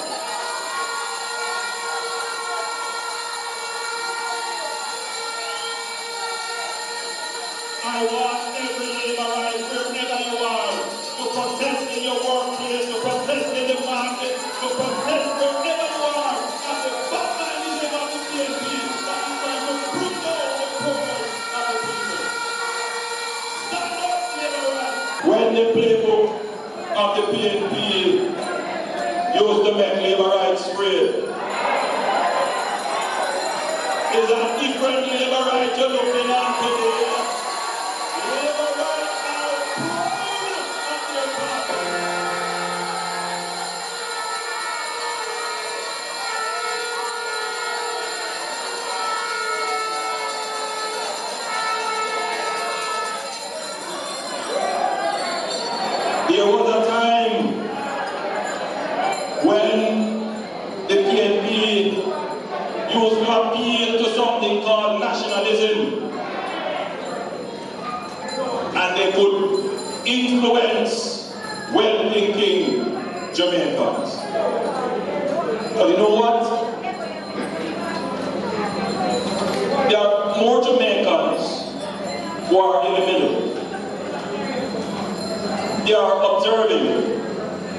I want every Labourite, wherever you are, to protest in your workplace, to to protest wherever you are as the backhandism of the PNP that is trying to bring down the progress of the people. Stand up, labor rights. When the playbook of the PNP used to make labor rights free, is a different labor right you're looking at today. Labor rights are proud of their party. There was a time when the PNP used to appeal to something called nationalism, and they could influence well-thinking Jamaicans. But you know what? There are more Jamaicans who are in the middle. They are observing.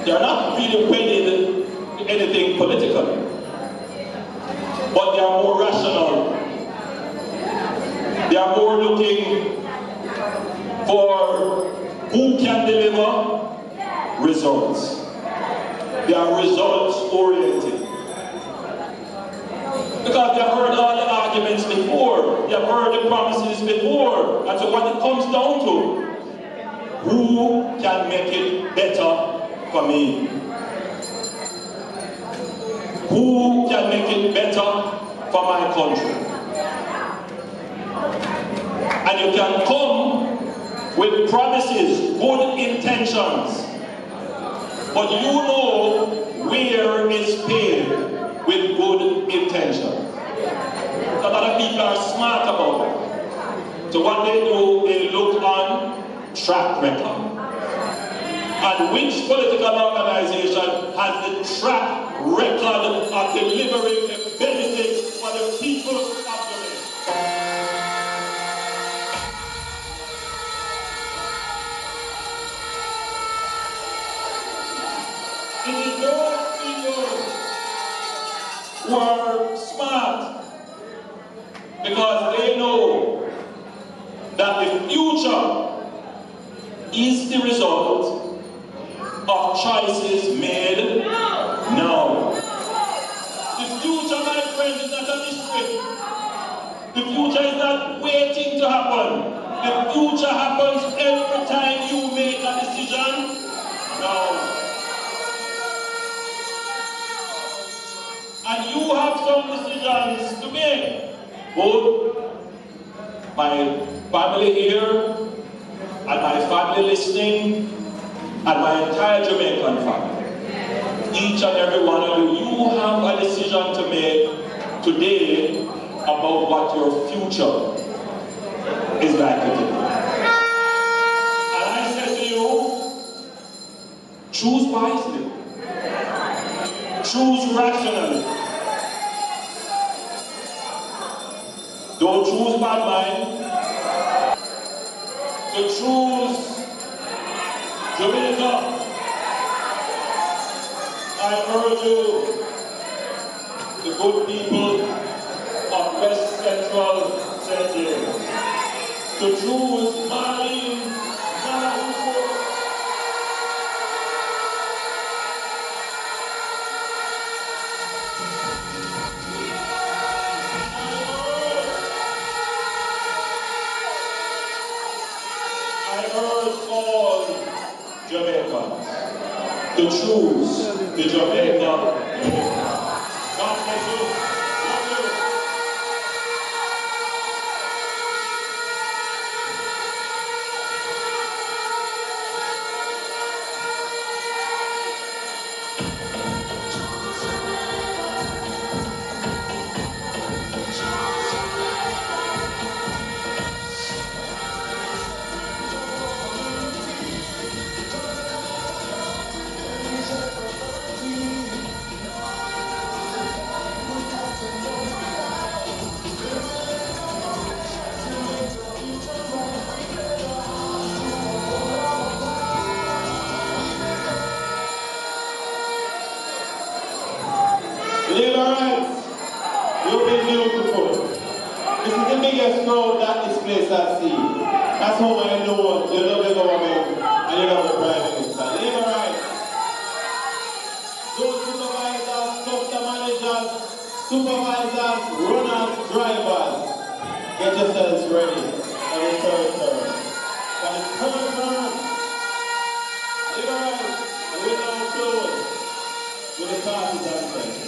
They are not really wedded to anything political, but they are more rational. They are more looking for who can deliver results. They are results oriented. Because they have heard all the arguments before, they have heard the promises before, and so what it comes down to, who can make it better for me? Who can make it better for my country? And you can come with promises, good intentions, but you know where is paid with good intentions. A lot of people are smart about that. So what they do, they look on track record. And which political organization has the track record of delivering the benefits for the people of Jamaica? It is those people who are smart because they know that the future is the result of choices made now. The future, my friend, is not a mystery. The future is not waiting to happen. The future happens every time you make a decision now. And you have some decisions to make. Both my family here, and my family listening, and my entire Jamaican family. Each and every one of you, you have a decision to make today about what your future is likely to be. And I say to you, choose wisely. Choose rationally. Don't choose bad mind. To choose Jamaica, I urge you, the good people of West Central St. James, to choose Marlene Manahuko. I urge all Jamaicans to choose the Jamaica. God bless you. Love you. Liberals, you've been beautiful. This is the biggest crowd that this place has seen. That's how I know you love the government and you love the Prime Minister. Liberals, those supervisors, cluster managers, supervisors, runners, drivers, get yourselves ready for the third term. For the third term, Liberals, we will now close with the party anthem.